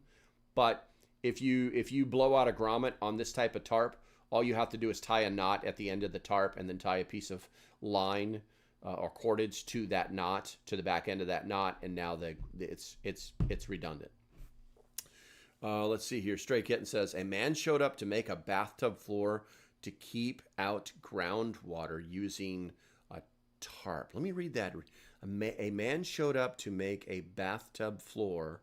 but if you blow out a grommet on this type of tarp, all you have to do is tie a knot at the end of the tarp and then tie a piece of line or cordage to that knot, to the back end of that knot, and now it's redundant. Let's see here. Stray Kitten says, a man showed up to make a bathtub floor to keep out groundwater using a tarp. Let me read that. A man showed up to make a bathtub floor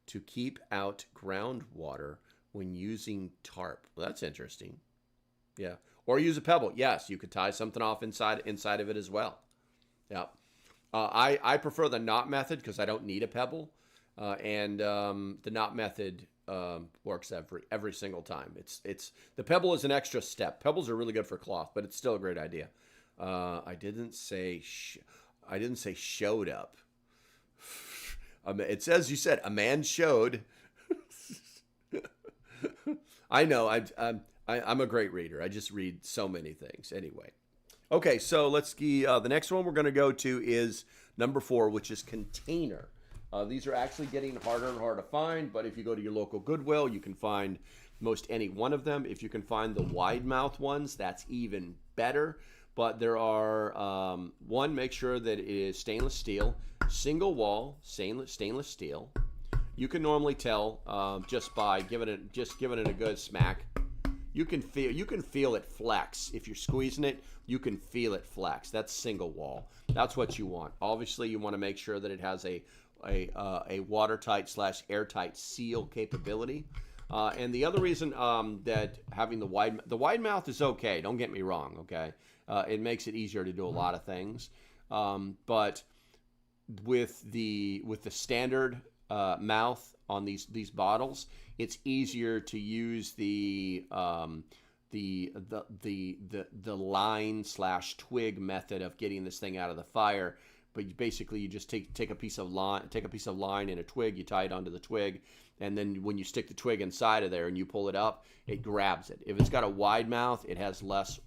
to keep out groundwater when using tarp. Well, that's interesting. Yeah. Or use a pebble. Yes, you could tie something off inside of it as well. Yeah. I prefer the knot method because I don't need a pebble. And the knot method works every single time. It's the pebble is an extra step. Pebbles are really good for cloth, but it's still a great idea. I didn't say showed up. It says you said a man showed. I know. I'm a great reader. I just read so many things. Anyway. Okay, so let's see. The next one we're going to go to is number 4, which is container. These are actually getting harder and harder to find, but if you go to your local Goodwill, you can find most any one of them. If you can find the wide mouth ones, that's even better. But there are, one, make sure that it is stainless steel, single wall, stainless steel. You can normally tell just by giving it a good smack. You can feel it flex. If you're squeezing it, you can feel it flex. That's single wall. That's what you want. Obviously, you want to make sure that it has a watertight / airtight seal capability. And the other reason that having the wide mouth is okay. Don't get me wrong. Okay, it makes it easier to do a lot of things. But with the standard mouth on these bottles, it's easier to use the line / twig method of getting this thing out of the fire. But you just take a piece of line and a twig, you tie it onto the twig, and then when you stick the twig inside of there and you pull it up, it grabs it. If it's got a wide mouth, it has less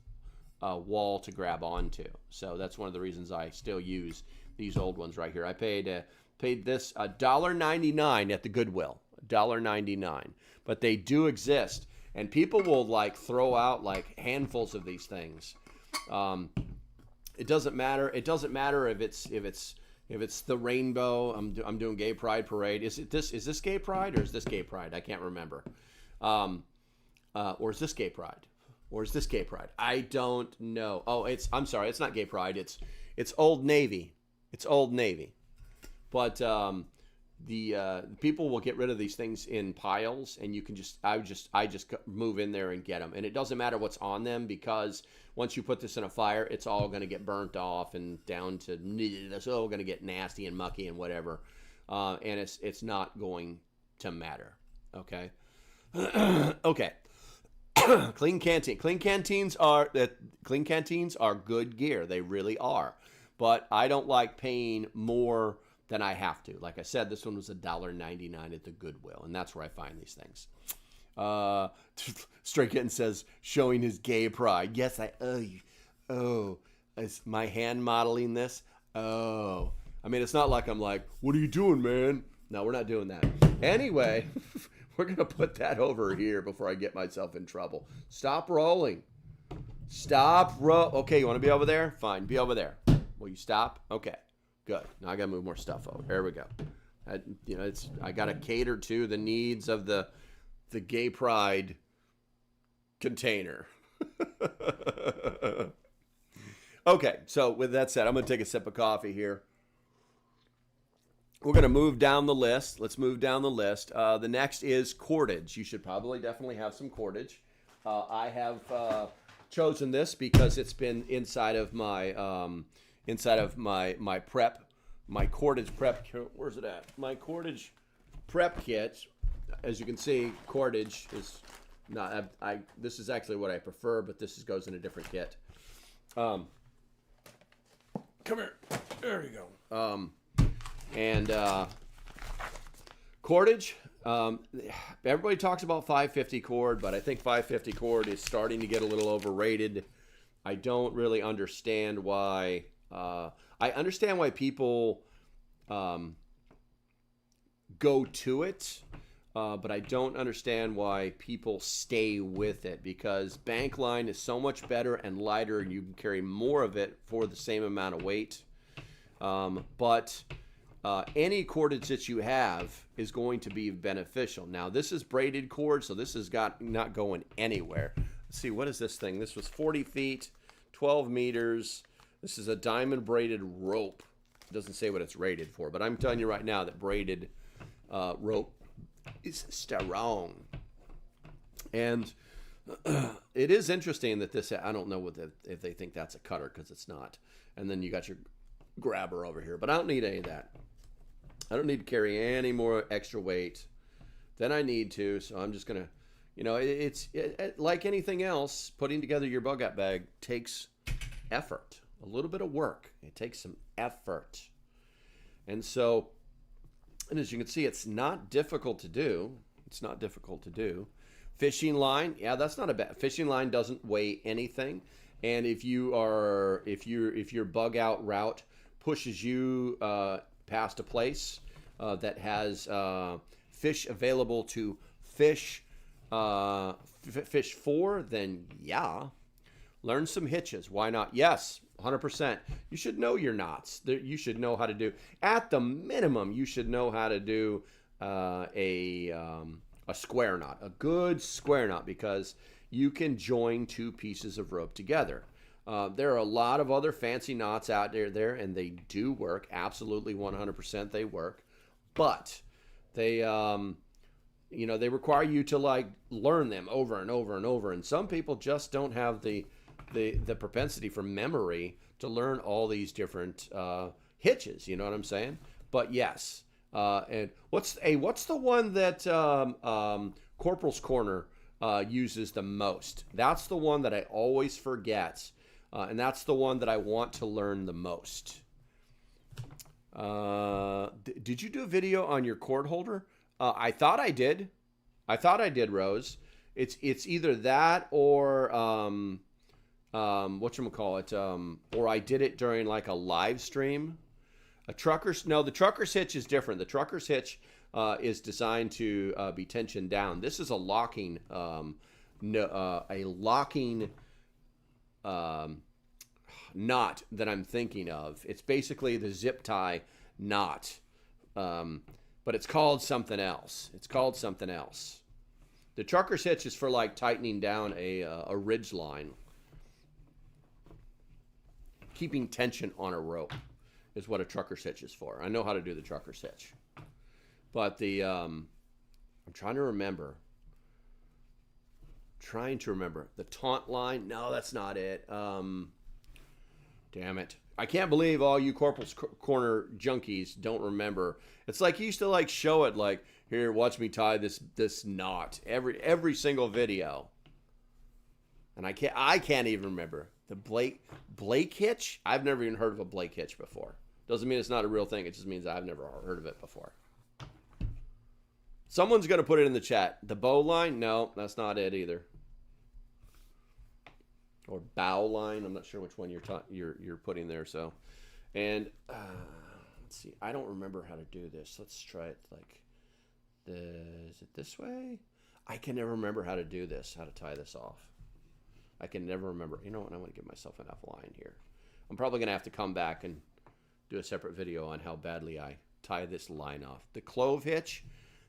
wall to grab onto. So that's one of the reasons I still use these old ones right here. I paid this $1.99 at the Goodwill, $1.99, but they do exist, and people will like throw out like handfuls of these things. It doesn't matter. It doesn't matter if it's the rainbow. I'm doing Gay Pride Parade. Is this Gay Pride or is this Gay Pride? I can't remember. Or is this Gay Pride? Or is this Gay Pride? I don't know. Oh, I'm sorry. It's not Gay Pride. It's Old Navy. It's Old Navy. But the people will get rid of these things in piles, and you can I just move in there and get them. And it doesn't matter what's on them, because once you put this in a fire, it's all going to get burnt off and down to, it's all going to get nasty and mucky and whatever. And it's not going to matter. Okay. Okay. Clean canteens are good gear. They really are. But I don't like paying more than I have to. Like I said, this one was $1.99 at the Goodwill, and that's where I find these things. Stray Kitten says, showing his gay pride. Yes, Is my hand modeling this? Oh. I mean, it's not like I'm like, what are you doing, man? No, we're not doing that. Anyway, we're going to put that over here before I get myself in trouble. Stop rolling. Okay, you want to be over there? Fine, be over there. Will you stop? Okay, good. Now I got to move more stuff over. There we go. I got to cater to the needs of the gay pride container. Okay, so with that said, I'm going to take a sip of coffee here. We're going to move down the list. Let's move down the list. The next is cordage. You should probably definitely have some cordage. I have chosen this because it's been inside of my prep, my cordage prep. Where's it at? My cordage prep kit. As you can see, cordage is not. This is actually what I prefer, but this goes in a different kit. Come here. There you go. And cordage. Everybody talks about 550 cord, but I think 550 cord is starting to get a little overrated. I don't really understand why. I understand why people go to it, but I don't understand why people stay with it, because bank line is so much better and lighter, and you can carry more of it for the same amount of weight. But any cordage that you have is going to be beneficial. Now, this is braided cord, so this is not going anywhere. Let's see, what is this thing? This was 40 feet, 12 meters. This is a diamond braided rope. It doesn't say what it's rated for, but I'm telling you right now that braided rope is strong. And it is interesting that this, I don't know if they think that's a cutter, because it's not. And then you got your grabber over here, but I don't need any of that. I don't need to carry any more extra weight than I need to, so I'm just gonna, it's like anything else. Putting together your bug out bag takes effort, a little bit of work. It takes some effort, and as you can see, it's not difficult to do. It's not difficult to do. Fishing line, yeah, that's not a bad. Fishing line doesn't weigh anything, and if your bug out route pushes you past a place that has fish available to fish for, then yeah, learn some hitches. Why not? Yes, 100%. You should know your knots. You should know how to do, at the minimum, you should know how to do a square knot, a good square knot, because you can join two pieces of rope together. There are a lot of other fancy knots out there, and they do work. Absolutely, 100% they work. But they, they require you to learn them over and over and over. And some people just don't have the propensity for memory to learn all these different hitches. You know what I'm saying? But yes. And what's the one that Corporal's Corner uses the most? That's the one that I always forget. And that's the one that I want to learn the most. Did you do a video on your cord holder? I thought I did. Rose. It's either that or whatchamacallit, or I did it during like a live stream. The trucker's hitch is different. The trucker's hitch is designed to be tensioned down. This is a locking knot that I'm thinking of. It's basically the zip tie knot, but it's called something else. The trucker's hitch is for like tightening down a ridge line. Keeping tension on a rope is what a trucker's hitch is for. I know how to do the trucker's hitch, but I'm trying to remember. The taunt line. No, that's not it. Damn it. I can't believe all you Corporal's Corner junkies don't remember. It's like you used to show it here, watch me tie this knot every single video. And I can't even remember. The Blake hitch? I've never even heard of a Blake hitch before. Doesn't mean it's not a real thing. It just means I've never heard of it before. Someone's going to put it in the chat. The bow line? No, that's not it either. or bow line. I'm not sure which one you're putting there. So, and let's see. I don't remember how to do this. Let's try it like is it this way? I can never remember how to do this. How to tie this off. I can never remember. You know what? I'm going to give myself enough line here. I'm probably going to have to come back and do a separate video on how badly I tie this line off. The clove hitch,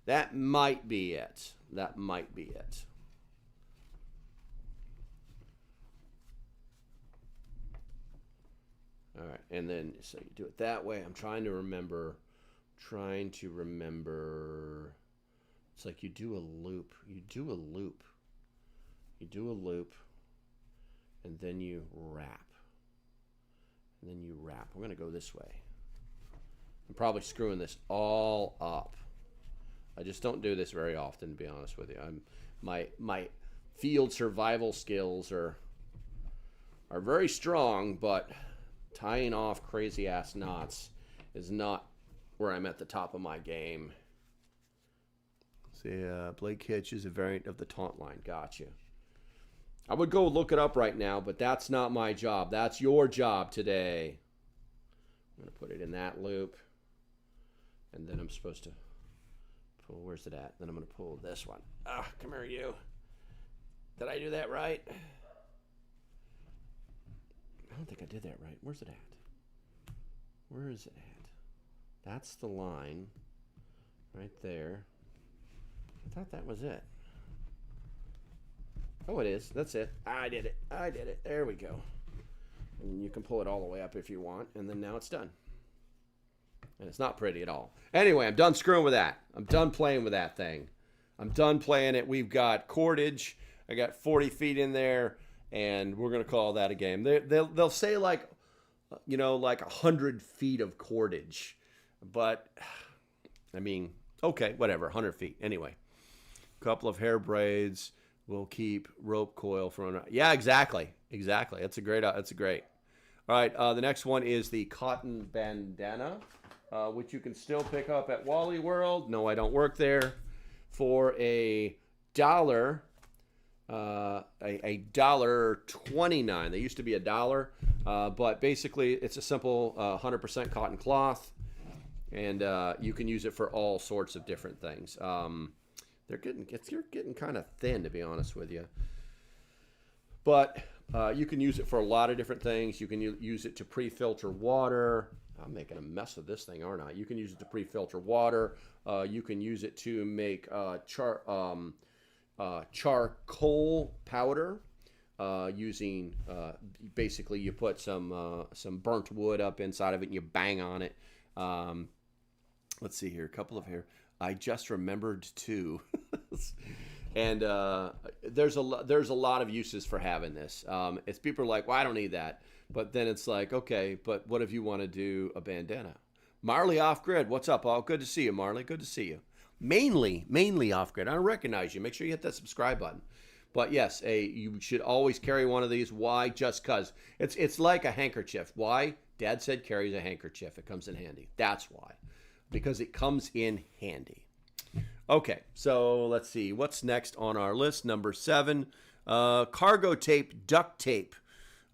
that might be it. That might be it. All right, and then so you do it that way. I'm trying to remember. It's like you do a loop. You do a loop. You do a loop, and then you wrap. And then you wrap. We're going to go this way. I'm probably screwing this all up. I just don't do this very often, to be honest with you. My field survival skills are very strong, but tying off crazy ass knots is not where I'm at the top of my game. See, blade hitch is a variant of the taunt line. Gotcha. I would go look it up right now, but that's not my job. That's your job today. I'm going to put it in that loop. And then I'm supposed to pull, where's it at? Then I'm going to pull this one. Ah, come here, you. Did I do that right? I don't think I did that right. Where's it at? Where is it at? That's the line right there. I thought that was it. Oh, it is. That's it. I did it. I did it. There we go. And you can pull it all the way up if you want. And then now it's done. And it's not pretty at all. Anyway, I'm done screwing with that. I'm done playing with that thing. I'm done playing it. We've got cordage. I got 40 feet in there. And we're going to call that a game. They'll say like, you know, like 100 feet of cordage. But, I mean, okay, whatever. 100 feet. Anyway, a couple of hair braids. We'll keep rope coil from. Yeah, exactly. Exactly. That's a great. All right. The next one is the cotton bandana, which you can still pick up at Wally World. No, I don't work there. For $1, $1.29. They used to be $1, but basically it's a simple 100% cotton cloth, and you can use it for all sorts of different things. You're getting kind of thin, to be honest with you. But you can use it for a lot of different things. You can use it to pre-filter water. I'm making a mess of this thing, aren't I? You can use it to pre-filter water. You can use it to make charcoal powder using basically you put some burnt wood up inside of it and you bang on it. Let's see here, a couple of here. I just remembered too. And there's a lot of uses for having this. It's people are like, well, I don't need that. But then it's like, okay, but what if you want to do a bandana? Marley Off Grid, what's up? Oh, good to see you, Marley. Good to see you. Mainly Off Grid. I don't recognize you. Make sure you hit that subscribe button. But yes, you should always carry one of these. Why? Just because. It's like a handkerchief. Why? Dad said carries a handkerchief. It comes in handy. That's why. Because it comes in handy. Okay, so let's see. What's next on our list? Number 7, cargo tape, duct tape.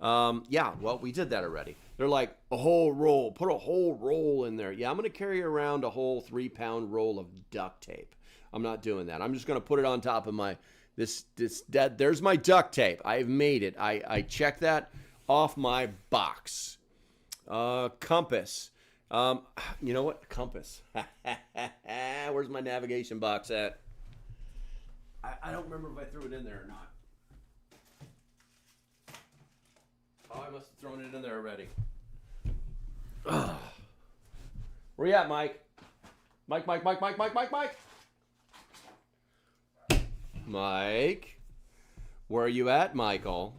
Yeah, well, we did that already. They're like, a whole roll. Put a whole roll in there. Yeah, I'm going to carry around a whole 3-pound roll of duct tape. I'm not doing that. I'm just going to put it on top of my, there's my duct tape. I've made it. I checked that off my box. Compass. You know what? Compass. Where's my navigation box at? I don't remember if I threw it in there or not. Oh, I must have thrown it in there already. Where you at, Mike? Mike. Mike. Where are you at, Michael?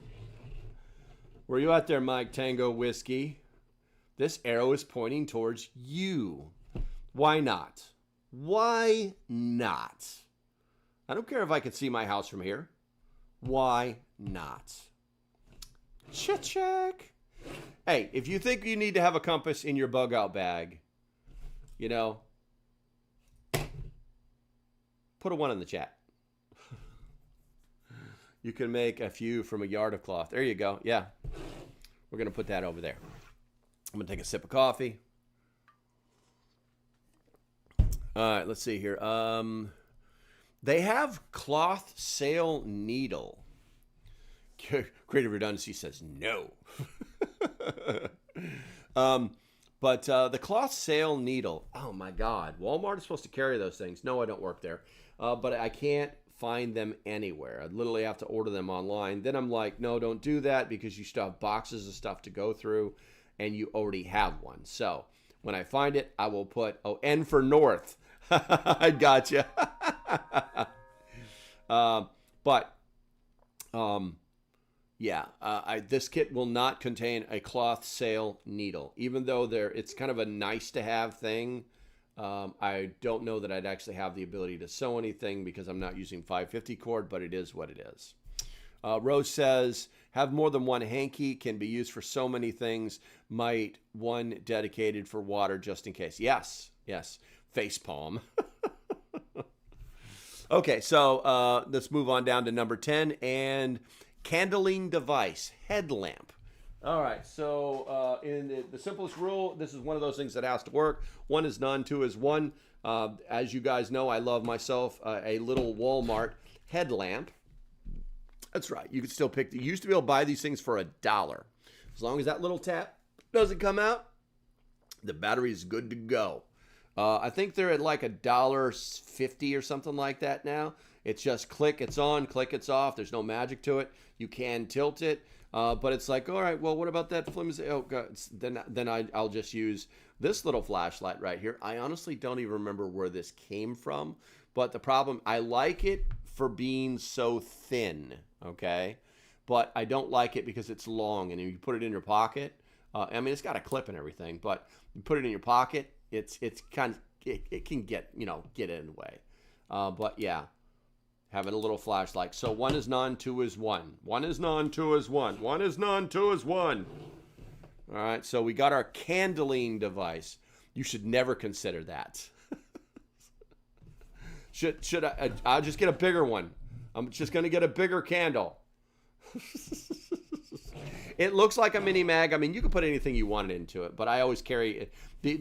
Where are you at there, Mike Tango Whiskey? This arrow is pointing towards you. Why not? Why not? I don't care if I can see my house from here. Why not? Check. Hey, if you think you need to have a compass in your bug out bag, you know, put a 1 in the chat. You can make a few from a yard of cloth. There you go. Yeah. We're going to put that over there. I'm going to take a sip of coffee. All right, let's see here. They have cloth sail needle. Creative Redundancy says no. But the cloth sail needle, oh my God. Walmart is supposed to carry those things. No, I don't work there. But I can't find them anywhere. I literally have to order them online. Then I'm like, no, don't do that because you still have boxes of stuff to go through and you already have one. So when I find it, I will put, N for North. I gotcha. This kit will not contain a cloth sail needle, even though it's kind of a nice to have thing. I don't know that I'd actually have the ability to sew anything because I'm not using 550 cord, but it is what it is. Rose says, have more than one hanky, can be used for so many things. Might one dedicated for water just in case. Yes. Face palm. Okay, so let's move on down to number 10 and candling device, headlamp. All right, so in the simplest rule, this is one of those things that has to work. 1 is none, 2 is 1. As you guys know, I love myself a little Walmart headlamp. That's right, you can still you used to be able to buy these things for $1. As long as that little tap doesn't come out, the battery is good to go. I think they're at like $1.50 or something like that now. It's just click, it's on, click, it's off. There's no magic to it. You can tilt it, but it's like, all right, well, what about that flimsy? Oh, God. Then I'll just use this little flashlight right here. I honestly don't even remember where this came from, but the problem, I like it for being so thin, okay? But I don't like it because it's long, and if you put it in your pocket, I mean, it's got a clip and everything, but you put it in your pocket, it's kind of, it can get in the way. But yeah, having a little flashlight. So 1 is none, 2 is 1. 1 is none, 2 is 1. 1 is none, 2 is 1. All right, so we got our candling device. You should never consider that. Should I'll just get a bigger one. I'm just going to get a bigger candle. It looks like a mini mag. I mean, you can put anything you want into it, but I always carry it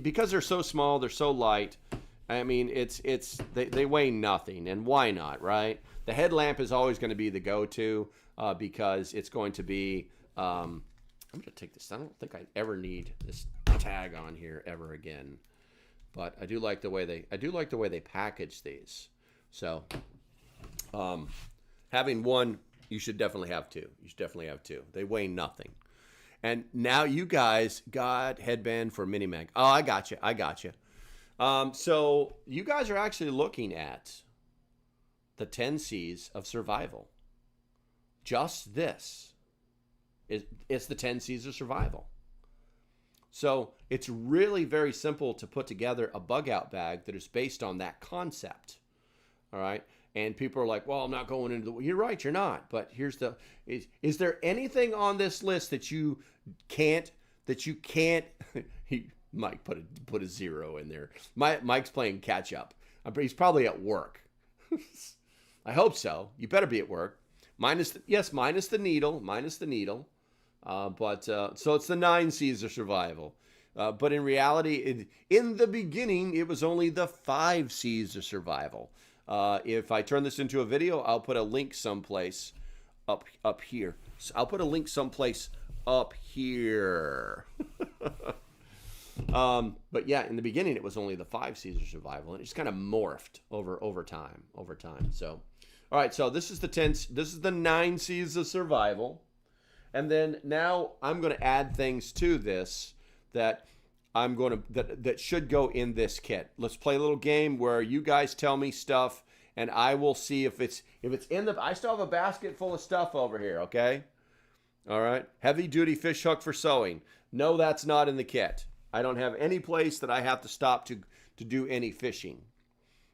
because they're so small, they're so light. I mean, they weigh nothing, and why not, right? The headlamp is always going to be the go-to because it's going to be. I'm going to take this. I don't think I ever need this tag on here ever again, but I do like the way they package these. So, having one. You should definitely have 2. You should definitely have 2. They weigh nothing. And now you guys got headband for mini mag. Oh, I got you. So you guys are actually looking at the 10 C's of survival. Just this. It's the 10 C's of survival. So it's really very simple to put together a bug out bag that is based on that concept. All right. And people are like, well, I'm not going into the... You're right, you're not. But here's the... Is there anything on this list that you can't... Mike put a 0 in there. Mike's playing catch up. He's probably at work. I hope so. You better be at work. Minus the needle. So it's the 9 C's of survival. But in reality, in the beginning, it was only the 5 C's of survival. If I turn this into a video, I'll put a link someplace up here. So I'll put a link someplace up here. But yeah, in the beginning, it was only the 5 C's of survival, and it just kind of morphed over time. So, all right. So this is the 9 C's of survival, and then now I'm going to add things to this that that should go in this kit. Let's play a little game where you guys tell me stuff, and I will see if it's in the. I still have a basket full of stuff over here. Okay, all right. Heavy duty fish hook for sewing. No, that's not in the kit. I don't have any place that I have to stop to do any fishing.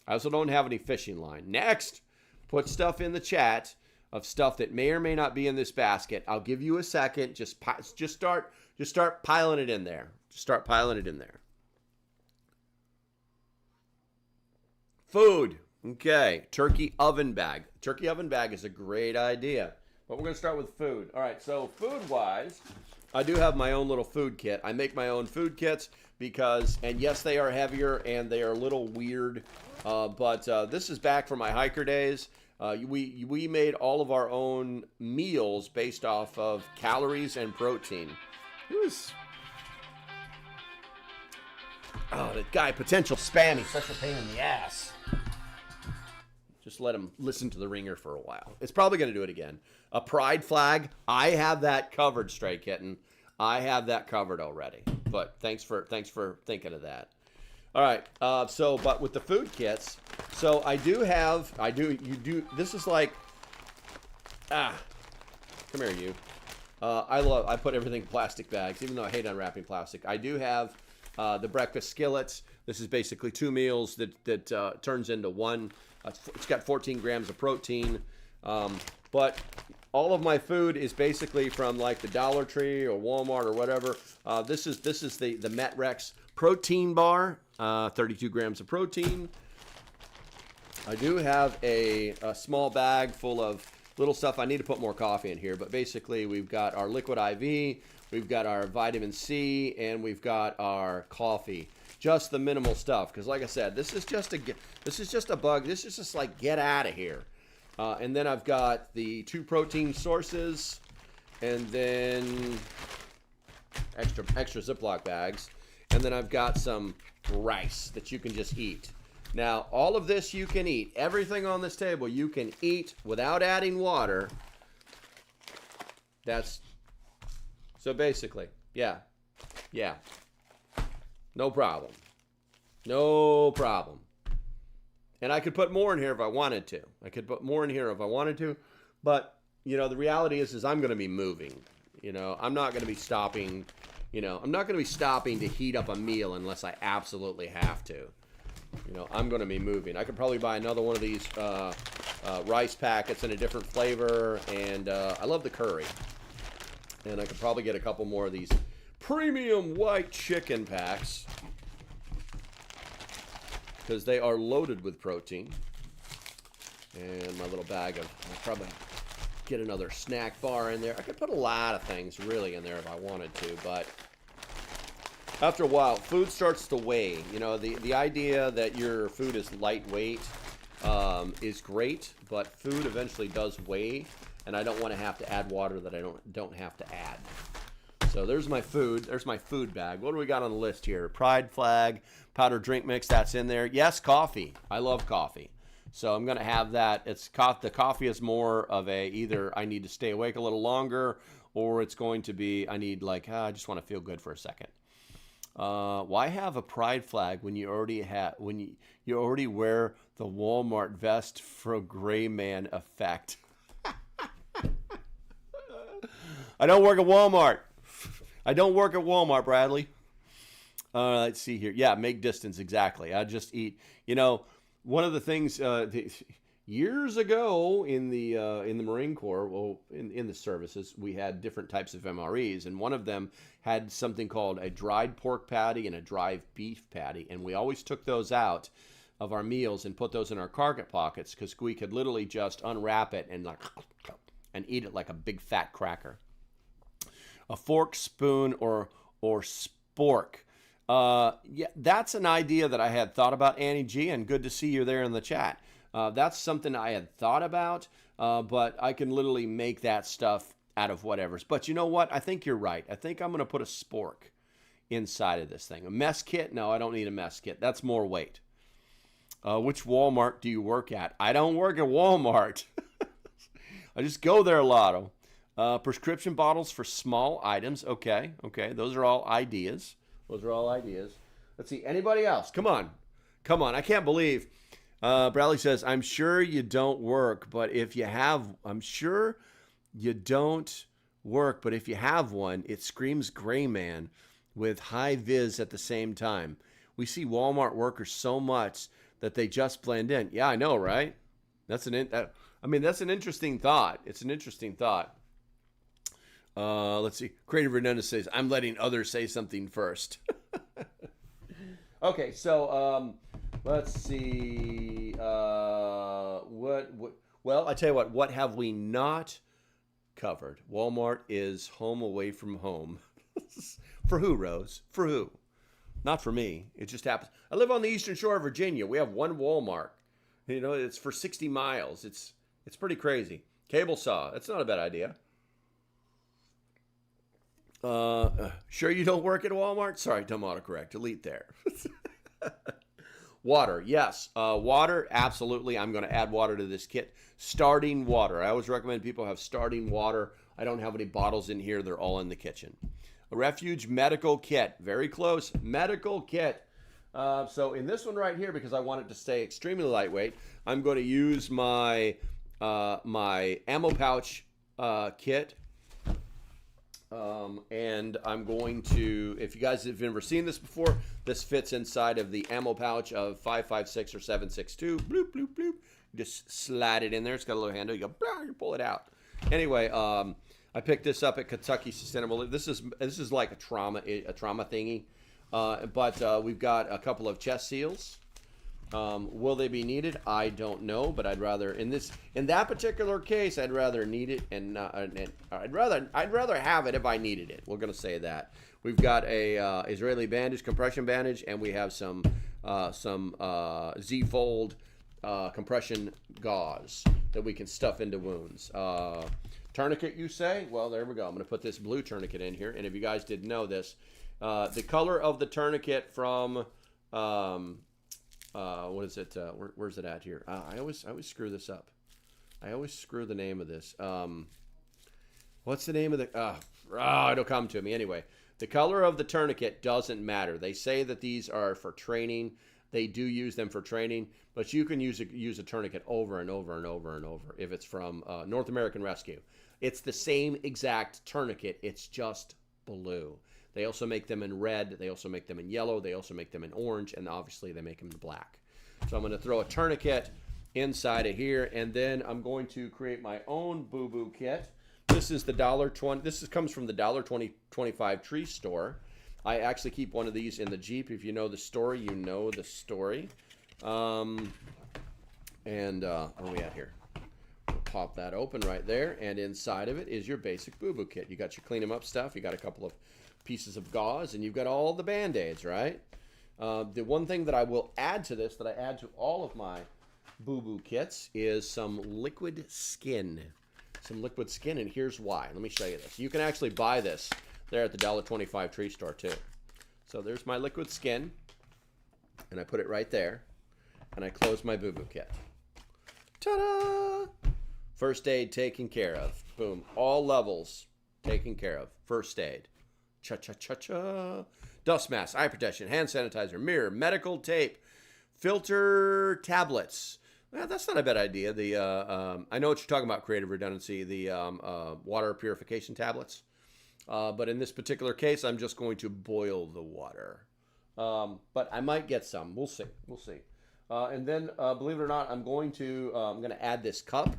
I also don't have any fishing line. Next, put stuff in the chat of stuff that may or may not be in this basket. I'll give you a second. Just start piling it in there. Start piling it in there. Food. Okay. Turkey oven bag. Turkey oven bag is a great idea. but we're going to start with food. All right, so food-wise, I do have my own little food kit. I make my own food kits because, and yes, they are heavier and they are a little weird, but this is back from my hiker days. We made all of our own meals based off of calories and protein. Oh, that guy, potential spammy, such a pain in the ass. Just let him listen to the ringer for a while. It's probably going to do it again. A pride flag. I have that covered, Stray Kitten. I have that covered already. But thanks for thinking of that. All right. But with the food kits, so this is like, come here, you. I put everything in plastic bags, even though I hate unwrapping plastic. I do have the breakfast skillets. This is basically 2 meals that turns into one. It's got 14 grams of protein, but all of my food is basically from like the Dollar Tree or Walmart or whatever. This is the MetRex protein bar, 32 grams of protein. I do have a small bag full of little stuff. I need to put more coffee in here, but basically we've got our liquid IV, we've got our vitamin C, and we've got our coffee. Just the minimal stuff, because like I said, this is just a bug. This is just like, get out of here. And then I've got the 2 protein sources, and then extra Ziploc bags, and then I've got some rice that you can just eat. Now, all of this you can eat. Everything on this table you can eat without adding water. So basically, yeah. No problem. No problem. And I could put more in here if I wanted to. But, the reality is I'm going to be moving. I'm not going to be stopping. I'm not going to be stopping to heat up a meal unless I absolutely have to. I'm going to be moving. I could probably buy another one of these rice packets in a different flavor. And I love the curry. And I could probably get a couple more of these premium white chicken packs, because they are loaded with protein. And my little bag of, I'll probably get another snack bar in there. I could put a lot of things really in there if I wanted to, but after a while, food starts to weigh. The idea that your food is lightweight is great, but food eventually does weigh, and I don't want to have to add water that I don't have to add. So there's my food. There's my food bag. What do we got on the list here? Pride flag, powdered drink mix, that's in there. Yes, coffee. I love coffee. So I'm going to have that. The coffee is more of either I need to stay awake a little longer, or it's going to be I need I just want to feel good for a second. Why have a pride flag when you already you already wear the Walmart vest for gray man effect? I don't work at Walmart. Bradley. Let's see here. Yeah, make distance, exactly. I just eat. One of the things years ago in the Marine Corps, in the services, we had different types of MREs, and one of them had something called a dried pork patty and a dried beef patty, and we always took those out of our meals and put those in our carpet pockets because we could literally just unwrap it and eat it like a big fat cracker. A fork, spoon, or spork. Yeah, that's an idea that I had thought about, Annie G, and good to see you there in the chat. That's something I had thought about, but I can literally make that stuff out of whatever. But you know what? I think you're right. I think I'm going to put a spork inside of this thing. A mess kit? No, I don't need a mess kit. That's more weight. Which Walmart do you work at? I don't work at Walmart. I just go there a lot. Prescription bottles for small items. Okay. Those are all ideas. Let's see. Anybody else? Come on. I can't believe. Bradley says, I'm sure you don't work, but if you have one, it screams gray man with high vis at the same time. We see Walmart workers so much that they just blend in. Yeah, I know, right? That's an interesting thought. It's an interesting thought. Let's see. Creative Renenda says, I'm letting others say something first. Okay, so let's see. Well, I tell you what have we not covered. Walmart is home away from home. For who, Rose? For who? Not for me. It just happens. I live on the eastern shore of Virginia. We have one Walmart. You know, it's for 60 miles. It's pretty crazy. Cable saw. That's not a bad idea. Sure you don't work at Walmart? Sorry, dumb autocorrect. Delete there. Water, yes. Water, absolutely. I'm going to add water to this kit. Starting water. I always recommend people have starting water. I don't have any bottles in here. They're all in the kitchen. A refuge medical kit. Very close. Medical kit. So in this one right here, because I want it to stay extremely lightweight, I'm going to use my my ammo pouch kit. And I'm going to, if you guys have never seen this before, this fits inside of the ammo pouch of 5.56 or 7.62. Bloop, bloop, bloop. Just slide it in there. It's got a little handle. You go, blah, you pull it out. Anyway, I picked this up at Kentucky Sustainable. This is like a trauma thingy. But we've got a couple of chest seals. Will they be needed? I don't know, but I'd rather in that particular case, I'd rather need it, and I'd rather have it if I needed it. We're gonna say that. We've got a Israeli bandage, compression bandage, and we have some Z-fold compression gauze that we can stuff into wounds. Tourniquet, you say? Well, there we go. I'm gonna put this blue tourniquet in here, and if you guys didn't know this, the color of the tourniquet from what is it? Where's it at here? I always screw this up. I always screw the name of this. What's the name of the? It'll come to me anyway. The color of the tourniquet doesn't matter. They say that these are for training. They do use them for training, but you can use a tourniquet over and over and over and over if it's from North American Rescue. It's the same exact tourniquet. It's just blue. They also make them in red. They also make them in yellow. They also make them in orange. And obviously, they make them in black. So I'm going to throw a tourniquet inside of here. And then I'm going to create my own boo-boo kit. This is the $1.20. This comes from the $1.25 tree store. I actually keep one of these in the Jeep. If you know the story, you know the story. Where are we at here? Pop that open right there. And inside of it is your basic boo-boo kit. You got your clean them up stuff. You got a couple of pieces of gauze, and you've got all the band-aids, right? The one thing that I will add to this, that I add to all of my boo-boo kits, is some liquid skin. Some liquid skin, and here's why. Let me show you this. You can actually buy this there at the $1.25 tree store, too. So there's my liquid skin, and I put it right there, and I close my boo-boo kit. Ta-da! First aid taken care of. Boom. All levels taken care of. First aid. Cha-cha-cha-cha. Dust mask, eye protection, hand sanitizer, mirror, medical tape, filter tablets. Well, that's not a bad idea. I know what you're talking about, creative redundancy, the water purification tablets. But in this particular case, I'm just going to boil the water. But I might get some. We'll see. We'll see. And then, believe it or not, I'm going to add this cup.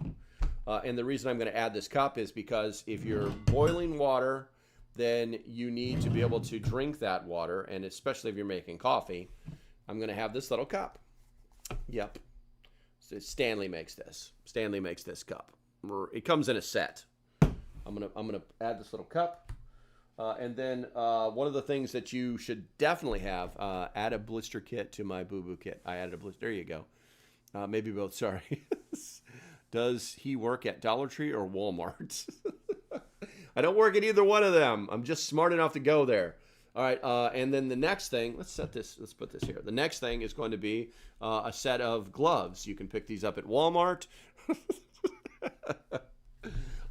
And the reason I'm going to add this cup is because if you're boiling water, then you need to be able to drink that water, and especially if you're making coffee, I'm going to have this little cup. Yep. So Stanley makes this. Stanley makes this cup. It comes in a set. I'm gonna add this little cup, and then one of the things that you should definitely have, add a blister kit to my boo-boo kit. I added a blister. There you go. Maybe both. Sorry. Does he work at Dollar Tree or Walmart? I don't work at either one of them. I'm just smart enough to go there. All right, and then the next thing, let's put this here. The next thing is going to be a set of gloves. You can pick these up at Walmart.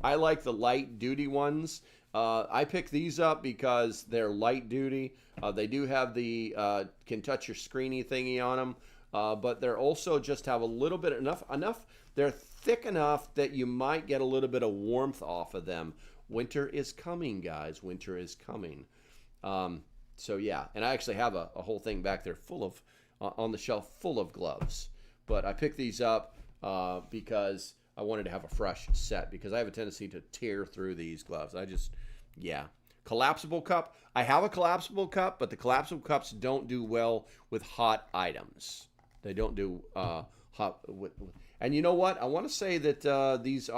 I like the light duty ones. I pick these up because they're light duty. They do have the can touch your screeny thingy on them, but they're also just have a little bit enough. They're thick enough that you might get a little bit of warmth off of them. Winter is coming, guys. Winter is coming. So yeah, and I actually have a whole thing back there full of on the shelf full of gloves. But I picked these up because I wanted to have a fresh set, because I have a tendency to tear through these gloves. Collapsible cup. I have a collapsible cup, but the collapsible cups don't do well with hot items. They don't do hot. And you know what? I want to say that these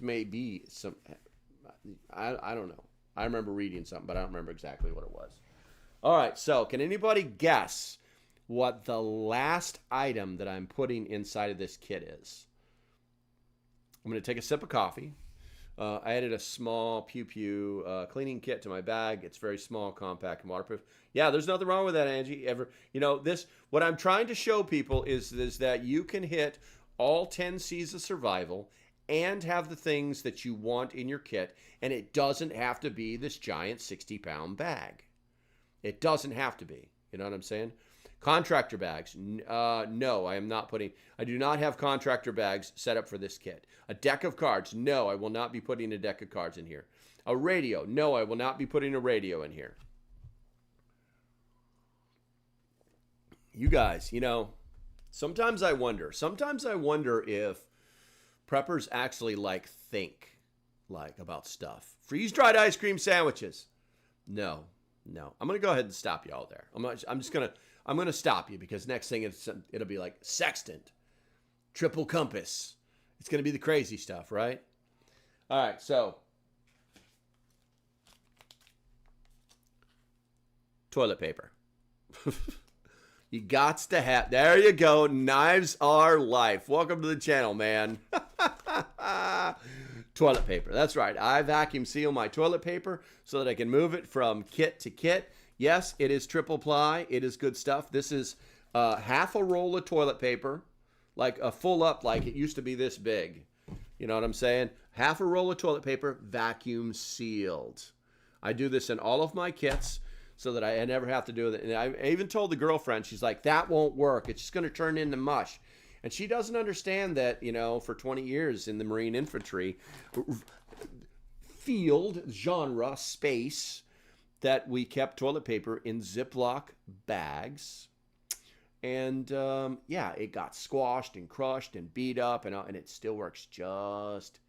may be some, I don't know. I remember reading something, but I don't remember exactly what it was. All right, so can anybody guess what the last item that I'm putting inside of this kit is? I'm going to take a sip of coffee. I added a small Pew Pew cleaning kit to my bag. It's very small, compact, and waterproof. Yeah, there's nothing wrong with that, Angie. What I'm trying to show people is that you can hit all 10 C's of survival and have the things that you want in your kit, and it doesn't have to be this giant 60-pound bag. It doesn't have to be. You know what I'm saying? Contractor bags. No, I am not putting. I do not have contractor bags set up for this kit. A deck of cards. No, I will not be putting a deck of cards in here. A radio. No, I will not be putting a radio in here. You guys, sometimes I wonder if preppers actually think about stuff. Freeze-dried ice cream sandwiches. No. I'm going to go ahead and stop you all there. I'm going to stop you because next thing it'll be like sextant, triple compass. It's going to be the crazy stuff, right? All right, so toilet paper. You gots to have. There you go. Knives are life. Welcome to the channel, man. Toilet paper. That's right. I vacuum seal my toilet paper so that I can move it from kit to kit. Yes, it is triple ply. It is good stuff. This is half a roll of toilet paper, like a full up, like it used to be this big. You know what I'm saying? Half a roll of toilet paper, vacuum sealed. I do this in all of my kits so that I never have to do it. And I even told the girlfriend, she's like, that won't work. It's just going to turn into mush. And she doesn't understand that, for 20 years in the Marine Infantry field, genre, space, that we kept toilet paper in Ziploc bags. And, it got squashed and crushed and beat up, and it still works just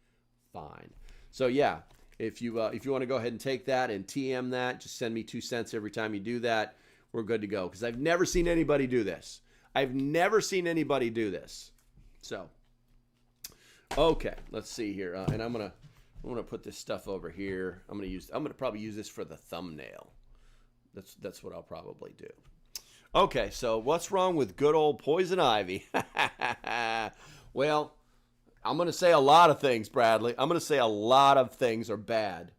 fine. So, yeah, if you want to go ahead and take that and TM that, just send me 2 cents every time you do that. We're good to go. Because I've never seen anybody do this. So, okay, let's see here. And I'm gonna put this stuff over here. I'm gonna probably use this for the thumbnail. That's what I'll probably do. Okay, so what's wrong with good old poison ivy? Well, I'm gonna say a lot of things, Bradley. I'm gonna say a lot of things are bad.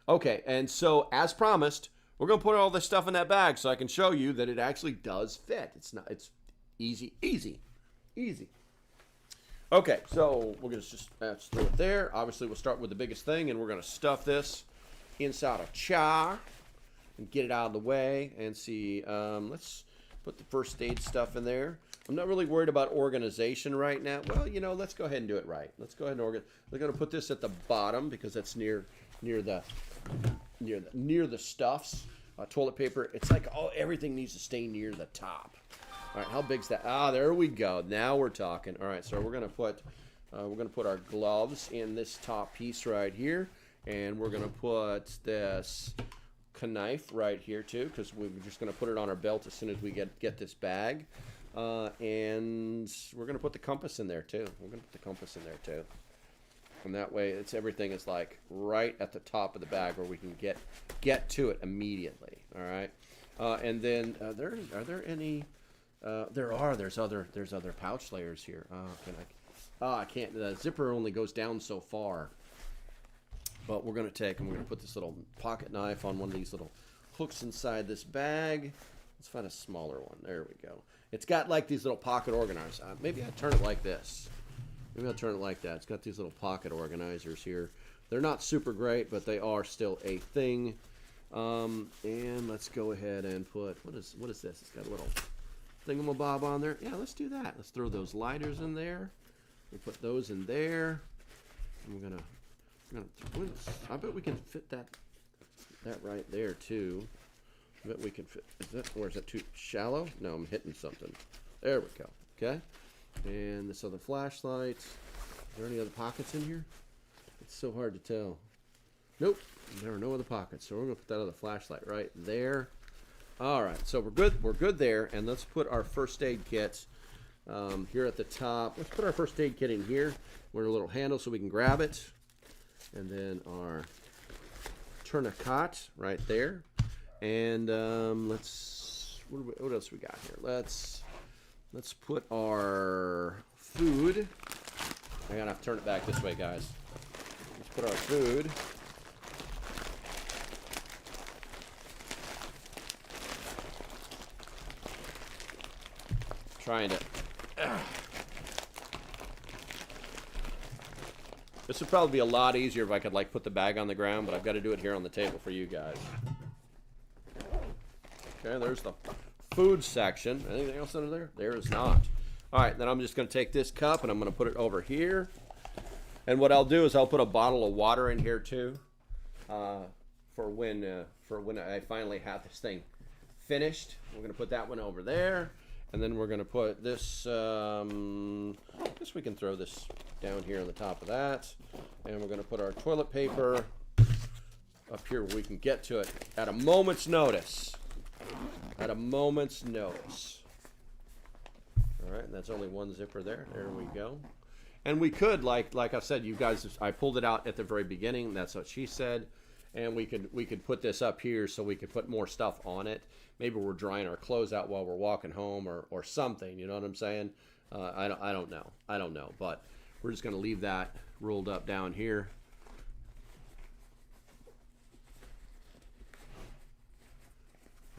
Okay, and so as promised, we're gonna put all this stuff in that bag so I can show you that it actually does fit. It's easy. Okay, so we're going to just throw it there. Obviously, we'll start with the biggest thing, and we're going to stuff this inside a jar and get it out of the way and see. Let's put the first aid stuff in there. I'm not really worried about organization right now. Well, let's go ahead and do it right. Let's go ahead and organize. We're going to put this at the bottom because that's near the stuffs. Toilet paper. It's like everything needs to stay near the top. All right, how big's that? There we go. Now we're talking. All right, so we're gonna put our gloves in this top piece right here, and we're gonna put this knife right here too, because we're just gonna put it on our belt as soon as we get this bag, and we're gonna put the compass in there too. And that way, everything is like right at the top of the bag where we can get to it immediately. All right, and then are there any? There's other pouch layers here. I can't. The zipper only goes down so far. But I'm going to put this little pocket knife on one of these little hooks inside this bag. Let's find a smaller one. There we go. It's got like these little pocket organizers. Maybe I turn it like this. Maybe I'll turn it like that. It's got these little pocket organizers here. They're not super great, but they are still a thing. And let's go ahead and put, what is this? It's got a little thingamabob on there. Yeah, let's do that. Let's throw those lighters in there. We'll put those in there. And we're gonna I bet we can fit that right there too. I bet we can fit. Is that too shallow? No, I'm hitting something. There we go. Okay. And this other flashlight. Is there any other pockets in here? It's so hard to tell. Nope. There are no other pockets. So we're gonna put that other flashlight right there. All right, so we're good there, and let's put our first aid kit here at the top. Let's put our first aid kit in here. We're in a little handle so we can grab it. And then our tourniquet right there. And let's, what else we got here? Let's put our food. I'm gonna have to turn it back this way, guys. Let's put our food. Trying to. This would probably be a lot easier if I could like put the bag on the ground, but I've got to do it here on the table for you guys. Okay, there's the food section. Anything else under there? There is not. All right, then I'm just going to take this cup and I'm going to put it over here. And what I'll do is I'll put a bottle of water in here too, for when I finally have this thing finished. We're going to put that one over there. And then we're going to put this, I guess we can throw this down here on the top of that. And we're going to put our toilet paper up here where we can get to it at a moment's notice. At a moment's notice. All right, and that's only one zipper there. There we go. And we could, like I said, you guys, I pulled it out at the very beginning. That's what she said. And we could put this up here so we could put more stuff on it. Maybe we're drying our clothes out while we're walking home or something. You know what I'm saying? I don't know. I don't know. But we're just going to leave that rolled up down here.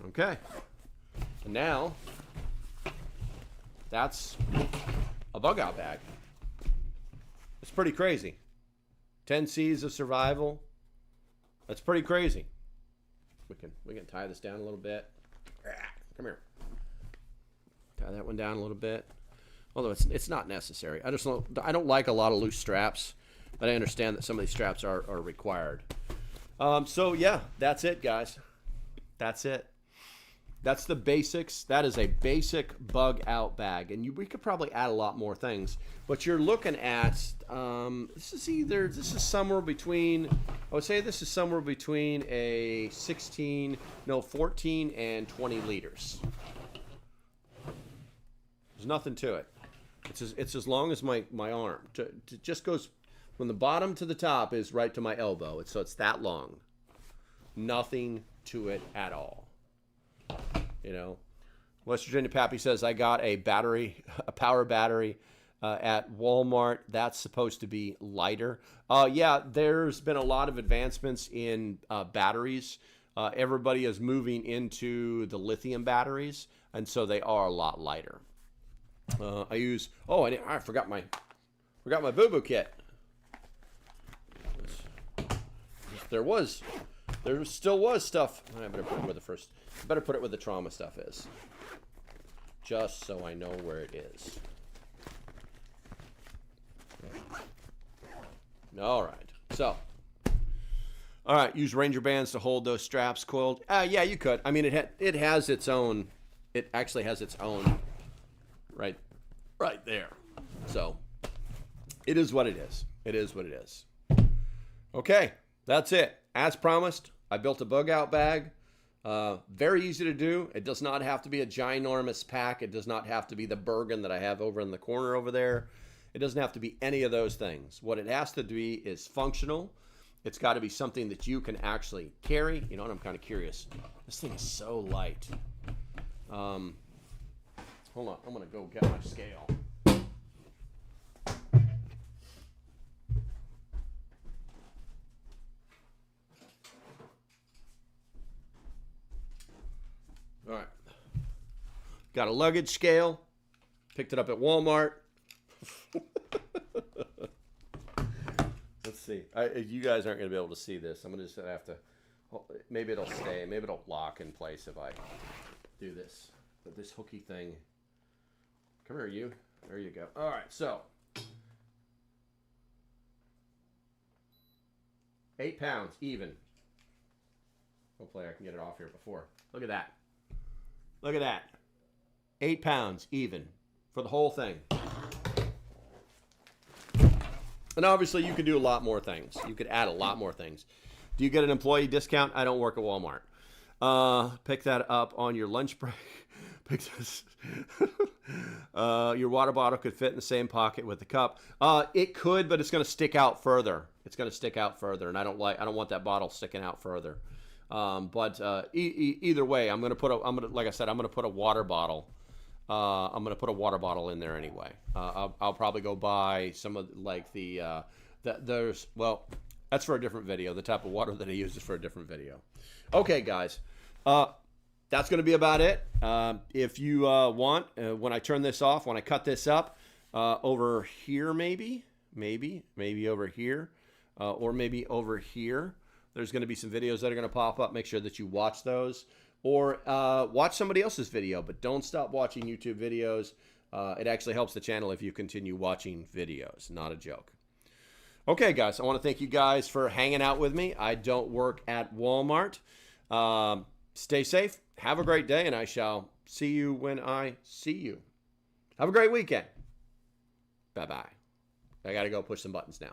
Okay. And now, that's a bug out bag. It's pretty crazy. 10 C's of survival. That's pretty crazy. We can tie this down a little bit. Come here. Tie that one down a little bit. Although it's not necessary. I don't like a lot of loose straps, but I understand that some of these straps are required. So yeah, that's it, guys. That's it. That's the basics. That is a basic bug out bag, and we could probably add a lot more things. But you're looking at this is somewhere between, I would say this is somewhere between a 14 and 20 liters. There's nothing to it. It's as long as my arm. It just goes from the bottom to the top is right to my elbow. So it's that long. Nothing to it at all. You know, West Virginia Pappy says, I got a power battery at Walmart. That's supposed to be lighter. Yeah, there's been a lot of advancements in batteries. Everybody is moving into the lithium batteries, and so they are a lot lighter. I forgot my boo-boo kit. There still was stuff. I better put it where the trauma stuff is. Just so I know where it is. All right. So. All right. Use Ranger bands to hold those straps coiled. Yeah, you could. I mean, it has its own. It actually has its own. Right there. So. It is what it is. It is what it is. Okay. That's it. As promised, I built a bug out bag. Very easy to do. It does not have to be a ginormous pack. It does not have to be the Bergen that I have over in the corner over there. It doesn't have to be any of those things. What it has to be is functional. It's got to be something that you can actually carry. You know what? I'm kind of curious. This thing is so light. Hold on. I'm going to go get my scale. All right. Got a luggage scale. Picked it up at Walmart. Let's see. You guys aren't going to be able to see this. I'm going to just have to. Maybe it'll stay. Maybe it'll lock in place if I do this. But this hooky thing. Come here, you. There you go. All right. So. 8 pounds even. Hopefully I can get it off here before. Look at that. Look at that. 8 pounds even for the whole thing. And obviously you could do a lot more things. You could add a lot more things. Do you get an employee discount? I don't work at Walmart. Pick that up on your lunch break. Your water bottle could fit in the same pocket with the cup. It could, but it's going to stick out further. It's going to stick out further, and I don't want that bottle sticking out further. Either way, I'm going to like I said, I'm going to put a water bottle. I'm going to put a water bottle in there anyway. I'll probably go buy some of like well, that's for a different video. The type of water that I use is for a different video. Okay, guys. That's going to be about it. If you want, when I turn this off, when I cut this up, over here maybe over here, or maybe over here, there's going to be some videos that are going to pop up. Make sure that you watch those, or watch somebody else's video, but don't stop watching YouTube videos. It actually helps the channel if you continue watching videos. Not a joke. Okay, guys, I want to thank you guys for hanging out with me. I don't work at Walmart. Stay safe. Have a great day, and I shall see you when I see you. Have a great weekend. Bye-bye. I got to go push some buttons now.